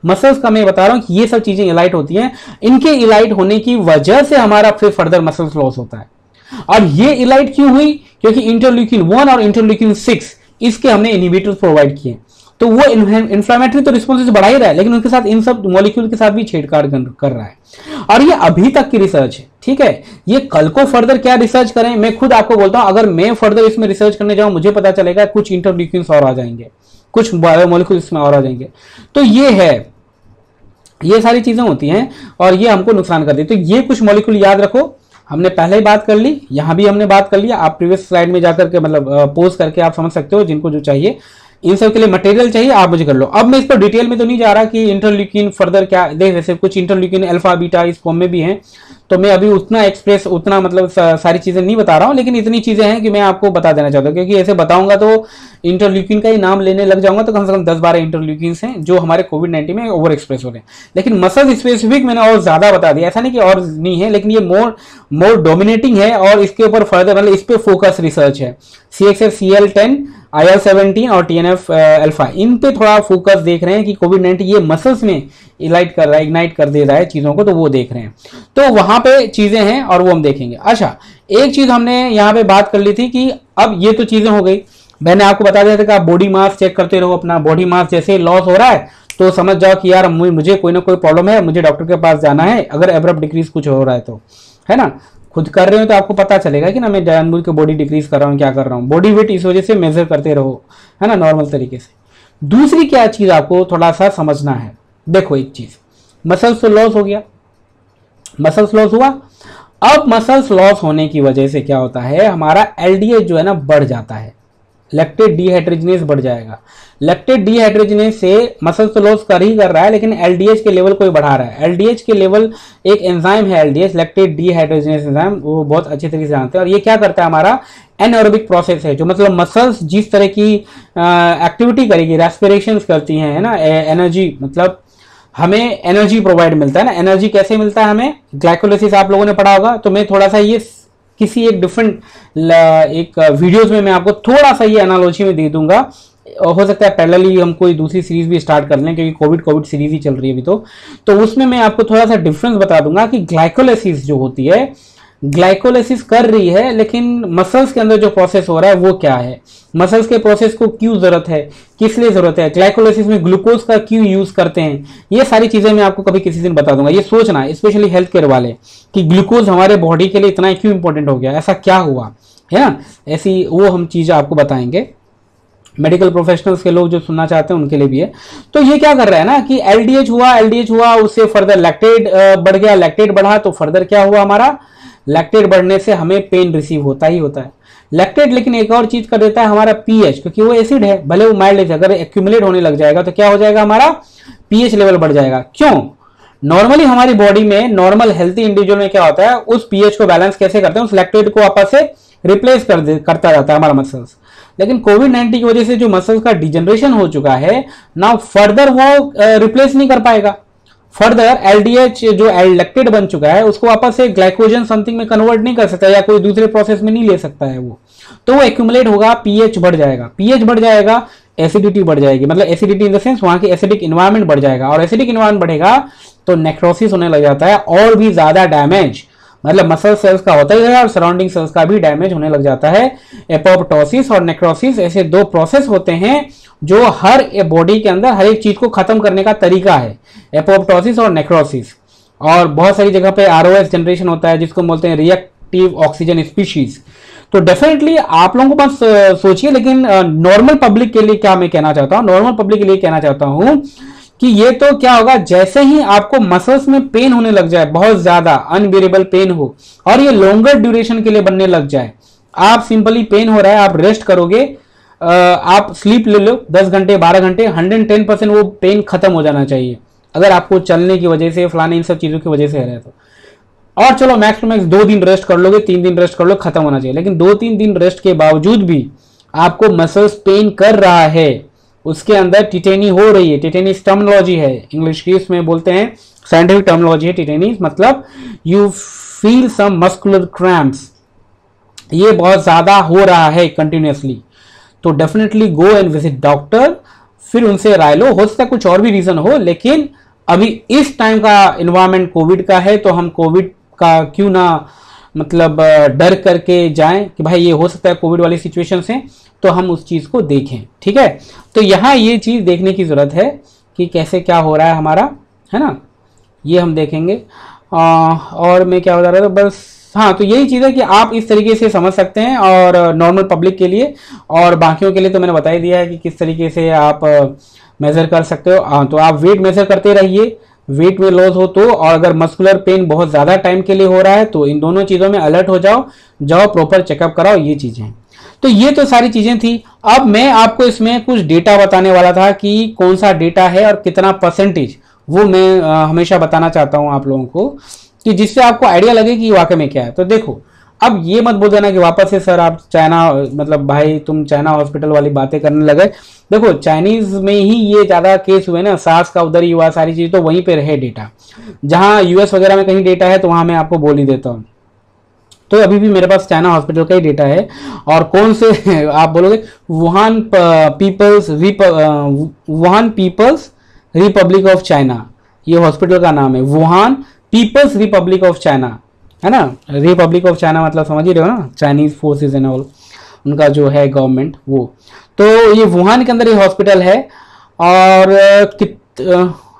मसल्स का मैं बता रहा हूं कि ये सब चीजें इलाइट होती हैं। इनके इलाइट होने की वजह से हमारा फिर फर्दर मसल्स लॉस होता है। और ये इलाइट क्यों हुई, क्योंकि इंटरल्यूकिन 1 और इंटरल्यूकिन 6 इसके हमने इनहिबिटर्स प्रोवाइड किए। तो वो इन्फ्लामेटरी तो रिस्पॉन्सेस बढ़ा ही रहा है, लेकिन उनके साथ इन सब मॉलिक्यूल के साथ भी छेड़छाड़ कर रहा है। और ये अभी तक की रिसर्च है, ठीक है। ये कल को फर्दर क्या रिसर्च करें, मैं खुद आपको बोलता हूं, अगर मैं फर्दर इसमें रिसर्च करने जाऊं, मुझे पता चलेगा कुछ इंटरल्यूकिन्स और आ जाएंगे, कुछ बायोमोलिक्यूल्स इसमें और आ जाएंगे। तो ये है, ये सारी चीजें होती हैं और ये हमको नुकसान कर दी। तो ये कुछ मॉलिक्यूल याद रखो, हमने पहले ही बात कर ली, यहां भी हमने बात कर लिया। आप प्रीवियस स्लाइड में जाकर के मतलब पोस्ट करके आप समझ सकते हो, जिनको जो चाहिए, इन सब के लिए मटेरियल चाहिए आप मुझे कर लो। अब मैं इस पर डिटेल में तो नहीं जा रहा कि इंटरल्यूकिन फर्दर क्या देख, जैसे कुछ इंटरल्यूकिन अल्फा बीटा इस फॉर्म में भी हैं, तो मैं अभी उतना मतलब सारी चीजें नहीं बता रहा हूं, लेकिन इतनी चीजें हैं कि मैं आपको बता देना चाहता हूं, क्योंकि ऐसे बताऊंगा तो इंटरल्यूकिन का ही नाम लेने लग जाऊंगा, तो कम से कम 10-12 इंटरल्यूकिन्स हैं जो हमारे कोविड-19 में ओवर एक्सप्रेस हो रहे हैं। लेकिन मसल स्पेसिफिक मैंने और ज्यादा बता दिया, ऐसा नहीं कि और नहीं है, लेकिन ये मोर डोमिनेटिंग है और इसके ऊपर फर्दर मतलब इस पे फोकस रिसर्च है। CXCL10, IL-17 और TNF अल्फा, इन पे थोड़ा फोकस देख रहे हैं कि कोविड-19 ये मसल्स में इलाइट कर रहा है, इग्नाइट कर दे रहा है चीजों को, तो वो देख रहे हैं। तो वहां पे चीजें हैं और वो हम देखेंगे। अच्छा, एक चीज हमने यहाँ पे बात कर ली थी कि अब ये तो चीजें हो गई, मैंने आपको बता दिया था कि आप बॉडी मास चेक करते रहो अपना। बॉडी मास जैसे लॉस हो रहा है तो समझ जाओ कि यार मुझे कोई ना कोई प्रॉब्लम है, मुझे डॉक्टर के पास जाना है, अगर एब्रप्ट डिक्रीज कुछ हो रहा है तो, है ना। खुद कर रहे हो तो आपको पता चलेगा कि ना मैं जानबूझ के बॉडी डिक्रीज कर रहा हूँ, क्या कर रहा हूँ। बॉडी वेट इस वजह से मेजर करते रहो, है ना, नॉर्मल तरीके से। दूसरी क्या चीज आपको थोड़ा सा समझना है, देखो एक चीज, मसल्स तो लॉस हो गया, मसल्स लॉस हुआ। अब मसल्स लॉस होने की वजह से क्या होता है, हमारा LDH जो है ना बढ़ जाता है, लैक्टेट डिहाइड्रोजिनेज बढ़ जाएगा। लैक्टेट डिहाइड्रोजिनेज से मसल तो लॉस कर ही कर रहा है, लेकिन एलडीएच के लेवल कोई बढ़ा रहा है। एलडीएच के लेवल, एक एंजाइम है एलडीएच, लैक्टेट डिहाइड्रोजिनेज एंजाइम, वो बहुत अच्छी तरीके से जानते हैं। और ये क्या करता है, हमारा एनएरोबिक प्रोसेस है, जो मतलब मसल्स जिस तरह की एक्टिविटी करेगी, रेस्पिरेशन करती हैं, है ना, एनर्जी, मतलब हमें एनर्जी प्रोवाइड मिलता है ना। एनर्जी कैसे मिलता है हमें, ग्लाइकोलाइसिस आप लोगों ने पढ़ा होगा। तो मैं थोड़ा सा ये किसी एक डिफरेंट एक वीडियोज में मैं आपको थोड़ा सा ये एनालॉजी में दे दूंगा। हो सकता है पैरेलली हम कोई दूसरी सीरीज भी स्टार्ट कर लें, क्योंकि कोविड सीरीज ही चल रही है अभी। तो उसमें मैं आपको थोड़ा सा डिफरेंस बता दूंगा कि ग्लाइकोलाइसिस जो होती है, ग्लाइकोलाइसिस कर रही है, लेकिन मसल्स के अंदर जो प्रोसेस हो रहा है वो क्या है, मसल्स के प्रोसेस को क्यों जरूरत है, किस लिए जरूरत है, ग्लाइकोलाइसिस में ग्लूकोज का क्यों यूज करते हैं, ये सारी चीजें मैं आपको कभी किसी दिन बता दूंगा। ये सोचना, स्पेशली हेल्थ केयर वाले, कि ग्लूकोज हमारे बॉडी के लिए इतना क्यों इंपॉर्टेंट हो गया, ऐसा क्या हुआ, है ना, ऐसी वो हम चीजें आपको बताएंगे। मेडिकल प्रोफेशनल्स के लोग जो सुनना चाहते हैं उनके लिए भी है। तो ये क्या कर रहा है ना कि एलडीएच हुआ, उससे फर्दर लैक्टेट बढ़ गया, लैक्टेट बढ़ा तो फर्दर क्या हुआ, हमारा लैक्टेट बढ़ने से हमें पेन रिसीव होता ही होता है। लैक्टेट लेकिन एक और चीज कर देता है, हमारा पीएच, क्योंकि वो एसिड है, भले वो माइल्ड है, अगर एक्यूमुलेट होने लग जाएगा तो क्या हो जाएगा, हमारा पीएच लेवल बढ़ जाएगा। क्यों? नॉर्मली हमारी बॉडी में, नॉर्मल हेल्थी इंडिविजुअल में क्या होता है, उस पीएच को बैलेंस कैसे करते हैं, उस लैक्टेट को आपस से रिप्लेस करता जाता है हमारा मसल्स। लेकिन कोविड-19 की वजह से जो मसल्स का डिजनरेशन हो चुका है, नाउ फर्दर वो रिप्लेस नहीं कर पाएगा। फर्दर एलडीएच जो लैक्टेट बन चुका है उसको वापस से ग्लाइकोजन समथिंग में कन्वर्ट नहीं कर सकता, या कोई दूसरे प्रोसेस में नहीं ले सकता है वो, तो वो एक्यूमुलेट होगा, पीएच बढ़ जाएगा, पीएच बढ़ जाएगा, एसिडिटी बढ़ जाएगी, मतलब एसिडिटी इन द सेंस वहां की एसिडिक इन्वायरमेंट बढ़ जाएगा, और एसिडिक इन्वायरमेंट बढ़ेगा तो नेक्रोसिस होने लग जाता है, और भी ज्यादा डैमेज, मतलब मसल सेल्स का होता ही है और सराउंडिंग सेल्स का भी डैमेज होने लग जाता है। एपोप्टोसिस और नेक्रोसिस ऐसे दो प्रोसेस होते हैं जो हर बॉडी के अंदर हर एक चीज को खत्म करने का तरीका है, एपोप्टोसिस और नेक्रोसिस। और बहुत सारी जगह पे आरओएस जनरेशन होता है, जिसको बोलते हैं रिएक्टिव ऑक्सीजन स्पीशीज। तो डेफिनेटली आप लोगों को बस सोचिए, लेकिन नॉर्मल पब्लिक के लिए क्या मैं कहना चाहता हूं, नॉर्मल पब्लिक के लिए कहना चाहता हूं कि ये तो क्या होगा, जैसे ही आपको मसल्स में पेन होने लग जाए, बहुत ज्यादा अनबियरेबल पेन हो, और ये लॉन्गर ड्यूरेशन के लिए बनने लग जाए, आप सिंपली पेन हो रहा है, आप रेस्ट करोगे, आप स्लीप ले लो 10 घंटे 12 घंटे, 110% वो पेन खत्म हो जाना चाहिए। अगर आपको चलने की वजह से, फलाने इन सब चीजों की वजह से है तो, और चलो मैक्स टू मैक्स 2 दिन रेस्ट कर लोगे, 3 दिन रेस्ट कर लो, खत्म होना चाहिए। लेकिन 2-3 दिन रेस्ट के बावजूद भी आपको मसल्स पेन कर रहा है, उसके अंदर टिटेनी हो रही है, टिटेनी टर्मिनोलॉजी है इंग्लिश की, इसमें बोलते हैं, साइंटिफिक टर्मिनोलॉजी है टिटेनी, मतलब you feel some muscular cramps, ये बहुत ज्यादा हो रहा है कंटिन्यूअसली, तो definitely go and visit doctor, फिर उनसे राय लो। हो सकता है कुछ और भी रीजन हो, लेकिन अभी इस टाइम का एनवायरमेंट कोविड का है, तो हम कोविड का क्यों ना मतलब डर करके जाएं कि भाई ये हो सकता है कोविड वाली सिचुएशन से, तो हम उस चीज को देखें, ठीक है। तो यहाँ ये चीज देखने की जरूरत है कि कैसे क्या हो रहा है हमारा, है ना, ये हम देखेंगे। और मैं क्या बता रहा था, बस हाँ, तो यही चीज़ है कि आप इस तरीके से समझ सकते हैं, और नॉर्मल पब्लिक के लिए और बाकियों के लिए तो मैंने बता ही दिया है कि किस तरीके से आप मेजर कर सकते हो। हाँ, तो आप वेट मेजर करते रहिए, वेट में लॉस हो तो, और अगर मस्कुलर पेन बहुत ज़्यादा टाइम के लिए हो रहा है तो इन दोनों चीज़ों में अलर्ट हो जाओ प्रॉपर चेकअप कराओ, ये चीज़ें हैं। तो ये तो सारी चीज़ें थी। अब मैं आपको इसमें कुछ डेटा बताने वाला था कि कौन सा डेटा है और कितना परसेंटेज, वो मैं हमेशा बताना चाहता हूँ आप लोगों को, कि जिससे आपको आइडिया लगे कि वाकई में क्या है। तो देखो, अब ये मत बोल देना कि वापस से सर आप चाइना, मतलब भाई तुम चाइना हॉस्पिटल वाली बातें करने लगे। देखो, चाइनीज में ही ये ज्यादा केस हुए ना, सास का उधर ही हुआ, सारी चीज तो वहीं पे रहे डेटा। जहां यूएस वगैरह में कहीं डेटा है तो वहां मैं आपको बोल ही देता हूँ। तो अभी भी मेरे पास चाइना हॉस्पिटल का ही डेटा है। और कौन से आप बोलोगे, Wuhan people's republic of China, ये हॉस्पिटल का नाम है, Wuhan people's republic of China, है ना। रिपब्लिक ऑफ चाइना मतलब समझ ही रहे हो ना, चाइनीज फोर्सेस एंड ऑल, उनका जो है गवर्नमेंट वो। तो ये वुहान के अंदर ये हॉस्पिटल है, और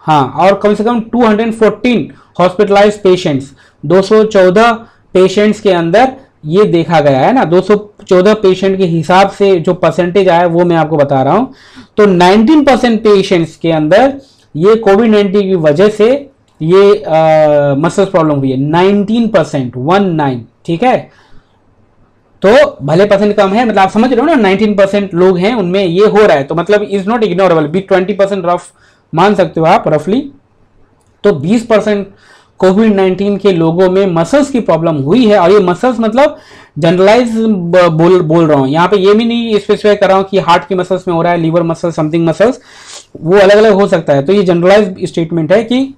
हाँ, और कम से कम 214 हॉस्पिटलाइज पेशेंट्स, 214 पेशेंट्स के अंदर ये देखा गया है ना। 214 पेशेंट के हिसाब से जो परसेंटेज आया वो मैं आपको बता रहा हूं। तो 19% पेशेंट्स के अंदर ये कोविड-19 की वजह से ये मसल्स प्रॉब्लम हुई है। 19%, 19, ठीक है। तो भले परसेंट कम है, मतलब आप समझ रहे हो ना, 19% लोग हैं उनमें ये हो रहा है, तो मतलब इज नॉट इग्नोरेबल, भी 20% रफ मान सकते हो आप रफली। तो 20% कोविड-19 के लोगों में मसल्स की प्रॉब्लम हुई है, और ये मसल्स मतलब जनरलाइज बोल रहा हूं, यहाँ पे ये भी नहीं स्पेसिफाई कर रहा हूं कि हार्ट की मसल्स में हो रहा है, लीवर मसल्स, समथिंग मसल्स, वो अलग अलग हो सकता है। तो ये जनरलाइज स्टेटमेंट है कि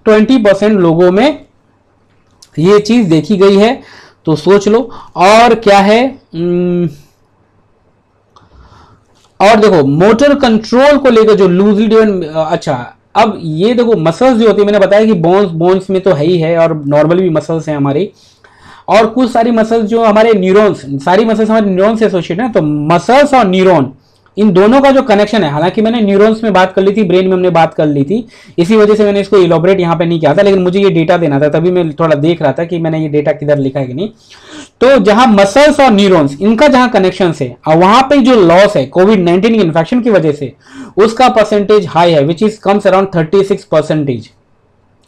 20% लोगों में ये चीज देखी गई है, तो सोच लो। और क्या है, और देखो मोटर कंट्रोल को लेकर जो लूजली ड्रिवन, अच्छा अब ये देखो मसल्स जो होती है, मैंने बताया कि बोन्स में तो है ही है, और नॉर्मली भी मसल्स हैं हमारी, और कुछ सारी मसल्स जो हमारे न्यूरॉन्स, सारी मसल्स हमारे न्यूरॉन से एसोसिएट है। तो मसल्स और न्यूरॉन, इन दोनों का जो कनेक्शन है, हालांकि मैंने न्यूरॉन्स में बात कर ली थी, ब्रेन में हमने बात कर ली थी, इसी वजह से मैंने इसको इलॉबरेट यहाँ पे नहीं किया था, लेकिन मुझे ये डेटा देना था, तभी मैं थोड़ा देख रहा था कि मैंने ये डेटा किधर लिखा है कि नहीं। तो जहां मसल्स और न्यूरॉन्स, इनका जहां कनेक्शन है, और वहां पे जो लॉस है कोविड-19 इन्फेक्शन की वजह से, उसका परसेंटेज हाई है, विच इज कम्स अराउंड 36%।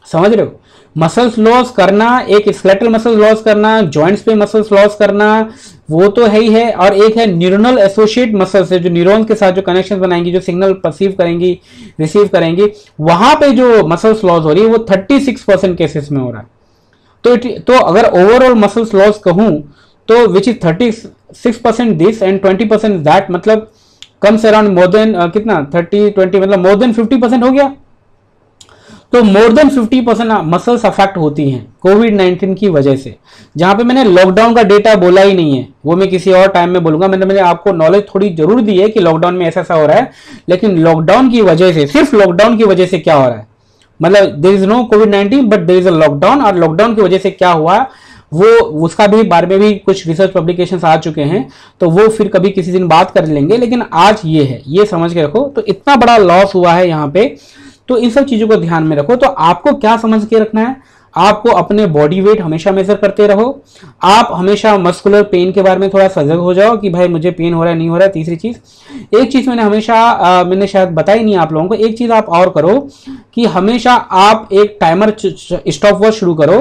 समझ रहे हो, मसल्स लॉस करना, एक स्केलेटल मसल्स लॉस करना, जॉइंट्स पे मसल्स लॉस करना, वो तो है ही है, और एक है न्यूरनल एसोसिएट मसल्स है, जो न्यूरॉन के साथ जो कनेक्शन बनाएंगी, जो सिग्नल परसीव करेंगी, रिसीव करेंगी, वहां पे जो मसल्स लॉस हो रही है वो 36% केसेस में हो रहा है। तो अगर ओवरऑल मसल्स लॉस कहूं तो which is 36% this and 20% that, मतलब कम से अराउंड मोर देन कितना 30-20 मतलब मोर देन 50% हो गया। तो मोर देन 50% मसल्स अफेक्ट होती हैं कोविड-19 की वजह से। जहां पे मैंने लॉकडाउन का डेटा बोला ही नहीं है, वो मैं किसी और टाइम में बोलूंगा। मैंने आपको नॉलेज थोड़ी जरूर दी है कि लॉकडाउन में ऐसा हो रहा है, लेकिन लॉकडाउन की वजह से, सिर्फ लॉकडाउन की वजह से क्या हो रहा है, मतलब देयर इज नो कोविड-19 but there is a lockdown, और लॉकडाउन की वजह से क्या हुआ वो, उसका भी बारे में भी कुछ रिसर्च पब्लिकेशंस आ चुके हैं, तो वो फिर कभी किसी दिन बात कर लेंगे। लेकिन आज ये है, ये समझ के रखो। तो इतना बड़ा लॉस हुआ है यहाँ पे, तो इन सब चीजों को ध्यान में रखो। तो आपको क्या समझ के रखना है, आपको अपने बॉडी वेट हमेशा मेजर करते रहो। आप हमेशा मस्कुलर पेन के बारे में थोड़ा सजग हो जाओ कि भाई मुझे पेन हो रहा है, नहीं हो रहा है। तीसरी चीज, एक चीज मैंने हमेशा मैंने शायद बताई नहीं आप लोगों को, एक चीज आप और करो कि हमेशा आप एक टाइमर स्टॉप वॉच शुरू करो,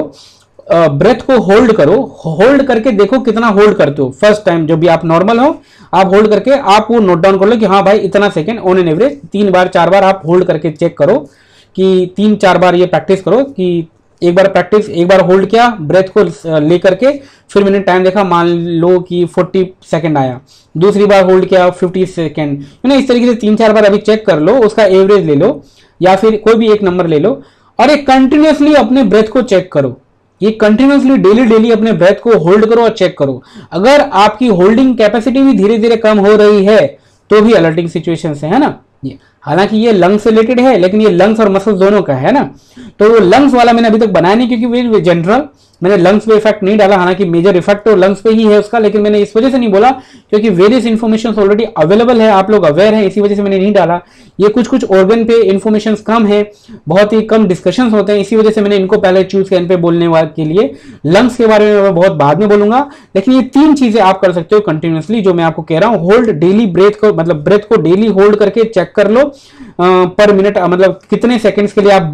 ब्रेथ को होल्ड करो, होल्ड करके देखो कितना होल्ड करते हो। फर्स्ट टाइम जब भी आप नॉर्मल हो, आप होल्ड करके आप वो नोट डाउन कर लो कि हाँ भाई इतना सेकंड ऑन एन एवरेज, 3 बार 4 बार आप होल्ड करके चेक करो कि 3-4 बार ये प्रैक्टिस करो कि एक बार होल्ड किया ब्रेथ को लेकर के, फिर मैंने टाइम देखा, मान लो कि 40 सेकंड आया, दूसरी बार होल्ड किया 50 सेकंड, इस तरीके से 3-4 बार अभी चेक कर लो, उसका एवरेज ले लो या फिर कोई भी एक नंबर ले लो, और एक कंटिन्यूसली अपने ब्रेथ को चेक करो। ये कंटिन्यूसली डेली अपने ब्रेथ को होल्ड करो और चेक करो। अगर आपकी होल्डिंग कैपेसिटी भी धीरे धीरे कम हो रही है तो भी अलर्टिंग सिचुएशन है ना। ये हालांकि ये लंग्स से रिलेटेड है, लेकिन ये लंग्स और मसल्स दोनों का है ना। तो वो लंग्स वाला मैंने अभी तक बनाया नहीं, क्योंकि वे जनरल, मैंने लंग्स पे इफेक्ट नहीं डाला। हालांकि मेजर इफेक्ट तो लंग्स पे ही है उसका, लेकिन मैंने इस वजह से नहीं बोला क्योंकि वेरियस इन्फॉर्मेशन ऑलरेडी अवेलेबल है, आप लोग अवेयर हैं, इसी वजह से मैंने नहीं डाला। ये कुछ ऑर्गन पे इन्फॉर्मेशन कम है, बहुत ही कम डिस्कशंस होते हैं, इसी वजह से मैंने इनको पहले चूज किया इन पे बोलने के लिए। लंग्स के बारे में मैं बहुत बाद में बोलूंगा, लेकिन ये 3 चीजें आप कर सकते हो कंटिन्यूसली, जो मैं आपको कह रहा हूं। होल्ड डेली ब्रेथ को, मतलब ब्रेथ को डेली होल्ड करके चेक कर लो पर मिनट, मतलब कितने सेकंड्स के लिए आप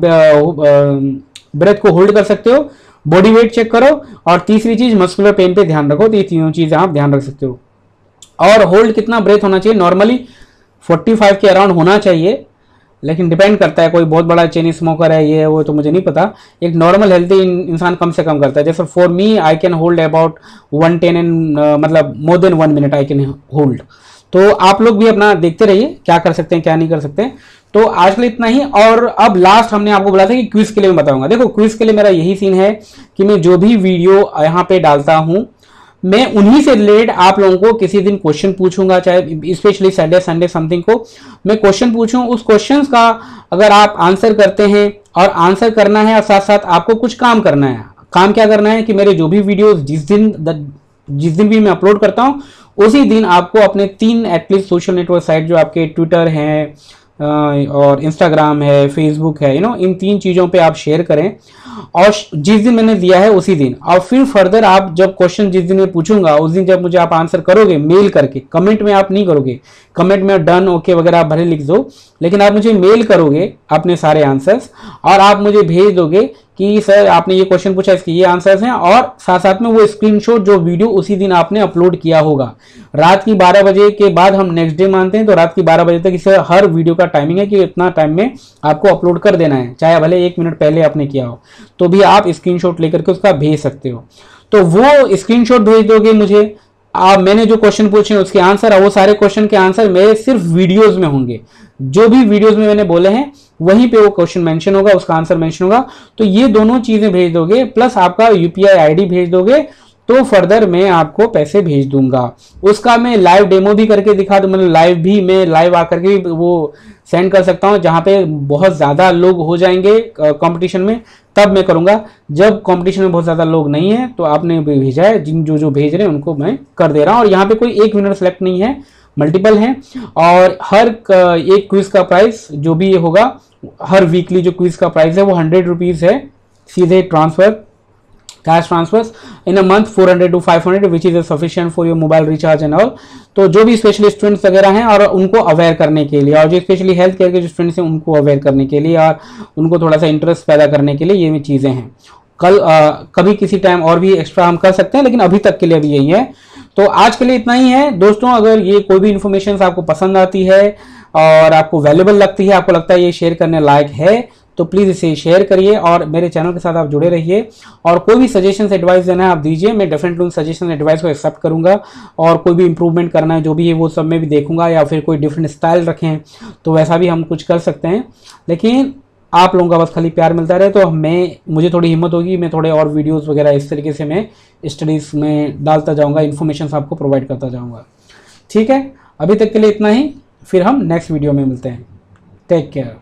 ब्रेथ को होल्ड कर सकते हो। बॉडी वेट चेक करो, और तीसरी चीज मस्कुलर पेन पे ध्यान रखो। तो ये तीनों चीजें आप ध्यान रख सकते हो। और होल्ड कितना ब्रेथ होना चाहिए, नॉर्मली 45 के अराउंड होना चाहिए, लेकिन डिपेंड करता है, कोई बहुत बड़ा चेन स्मोकर है ये वो तो मुझे नहीं पता। एक नॉर्मल हेल्थी इंसान कम से कम करता है। जैसे for me I can hold about 110 and मतलब more than 1 minute I can hold. तो आप लोग भी अपना देखते रहिए क्या कर सकते हैं क्या नहीं कर सकते। तो आज के लिए इतना ही। और अब लास्ट हमने आपको बोला था कि क्विज के लिए मैं बताऊंगा। देखो क्विज के लिए मेरा यही सीन है कि मैं जो भी वीडियो यहाँ पे डालता हूं, मैं उन्हीं से रिलेटेड आप लोगों को किसी दिन क्वेश्चन पूछूंगा, चाहे स्पेशली सैटरडे संडे समथिंग को मैं क्वेश्चन पूछूं। उस क्वेश्चन का अगर आप आंसर करते हैं, और आंसर करना है और साथ साथ आपको कुछ काम करना है। काम क्या करना है कि मेरे जो भी वीडियो जिस दिन भी मैं अपलोड करता हूं, उसी दिन आपको अपने 3 एटलीस्ट सोशल नेटवर्क साइट, जो आपके ट्विटर है और इंस्टाग्राम है, फेसबुक है, इन 3 चीजों पे आप शेयर करें, और जिस दिन मैंने दिया है उसी दिन। और फिर फर्दर आप जब क्वेश्चन जिस दिन मैं पूछूंगा उस दिन जब मुझे आप आंसर करोगे मेल करके, कमेंट में आप नहीं करोगे, कमेंट में डन ओके वगैरह आप भले लिख दो, लेकिन आप मुझे मेल करोगे अपने सारे आंसर्स, और आप मुझे भेज दोगे कि सर आपने ये क्वेश्चन पूछा, इसके ये आंसर्स हैं, और साथ साथ में वो स्क्रीनशॉट जो वीडियो उसी दिन आपने अपलोड किया होगा। रात की 12 बजे के बाद हम नेक्स्ट डे मानते हैं, तो रात की 12 बजे तक इसे हर वीडियो का टाइमिंग है कि इतना टाइम में आपको अपलोड कर देना है, चाहे भले 1 मिनट पहले आपने किया हो, तो भी आप स्क्रीनशॉट लेकर के उसका भेज सकते हो। तो वो स्क्रीनशॉट भेज दोगे मुझे, मैंने जो क्वेश्चन पूछे उसके आंसर, और वो सारे क्वेश्चन के आंसर मेरे सिर्फ वीडियोस में होंगे। जो भी वीडियोस में मैंने बोले हैं वहीं पे वो क्वेश्चन मेंशन होगा, उसका आंसर मेंशन होगा। तो ये दोनों चीजें भेज दोगे, प्लस आपका यूपीआई आईडी भेज दोगे, तो फर्दर मैं आपको पैसे भेज दूंगा। उसका मैं लाइव डेमो भी करके दिखा दूं, मतलब लाइव आकर के भी वो सेंड कर सकता हूं। जहां पे बहुत ज्यादा लोग हो जाएंगे कंपटीशन में, तब मैं करूंगा। जब कंपटीशन में बहुत ज्यादा लोग नहीं है, तो आपने भेजा है, जिन जो भेज रहे हैं उनको मैं कर दे रहा हूं। और यहाँ पे कोई एक विनर सेलेक्ट नहीं है, मल्टीपल हैं। और हर एक क्विज का प्राइस जो भी होगा, हर वीकली जो क्विज का प्राइस है वो 100 रुपीज है, सीधे transfer, cash transfers in a month 400 to 500 which is sufficient for your mobile recharge and all. तो जो भी स्पेशली स्टूडेंट्स वगैरह हैं, और उनको अवेयर करने के लिए, और जो स्पेशली हेल्थ केयर के जो स्टूडेंट्स हैं उनको अवेयर करने के लिए, और उनको थोड़ा सा इंटरेस्ट पैदा करने के लिए ये चीज़ें हैं। कल कभी किसी टाइम और भी एक्स्ट्रा हम कर सकते हैं, लेकिन अभी तक के लिए अभी यही है। तो आज के लिए इतना ही है दोस्तों। अगर ये कोई भी इन्फॉर्मेशन आपको पसंद आती है और आपको वैल्यूएबल लगती है, आपको लगता है ये शेयर करने लायक है, तो प्लीज़ इसे शेयर करिए और मेरे चैनल के साथ आप जुड़े रहिए। और कोई भी सजेशन एडवाइस देना है आप दीजिए, मैं डेफिनेटली उन सजेशन एडवाइस को एक्सेप्ट करूंगा। और कोई भी इंप्रूवमेंट करना है जो भी है वो सब मैं भी देखूंगा, या फिर कोई डिफरेंट स्टाइल रखें तो वैसा भी हम कुछ कर सकते हैं। लेकिन आप लोगों का बस खाली प्यार मिलता रहे, तो मुझे थोड़ी हिम्मत होगी, मैं थोड़े और वीडियोज़ वगैरह इस तरीके से मैं स्टडीज़ में डालता जाऊँगा, इन्फॉर्मेशन आपको प्रोवाइड करता जाऊँगा। ठीक है, अभी तक के लिए इतना ही, फिर हम नेक्स्ट वीडियो में मिलते हैं। Take care.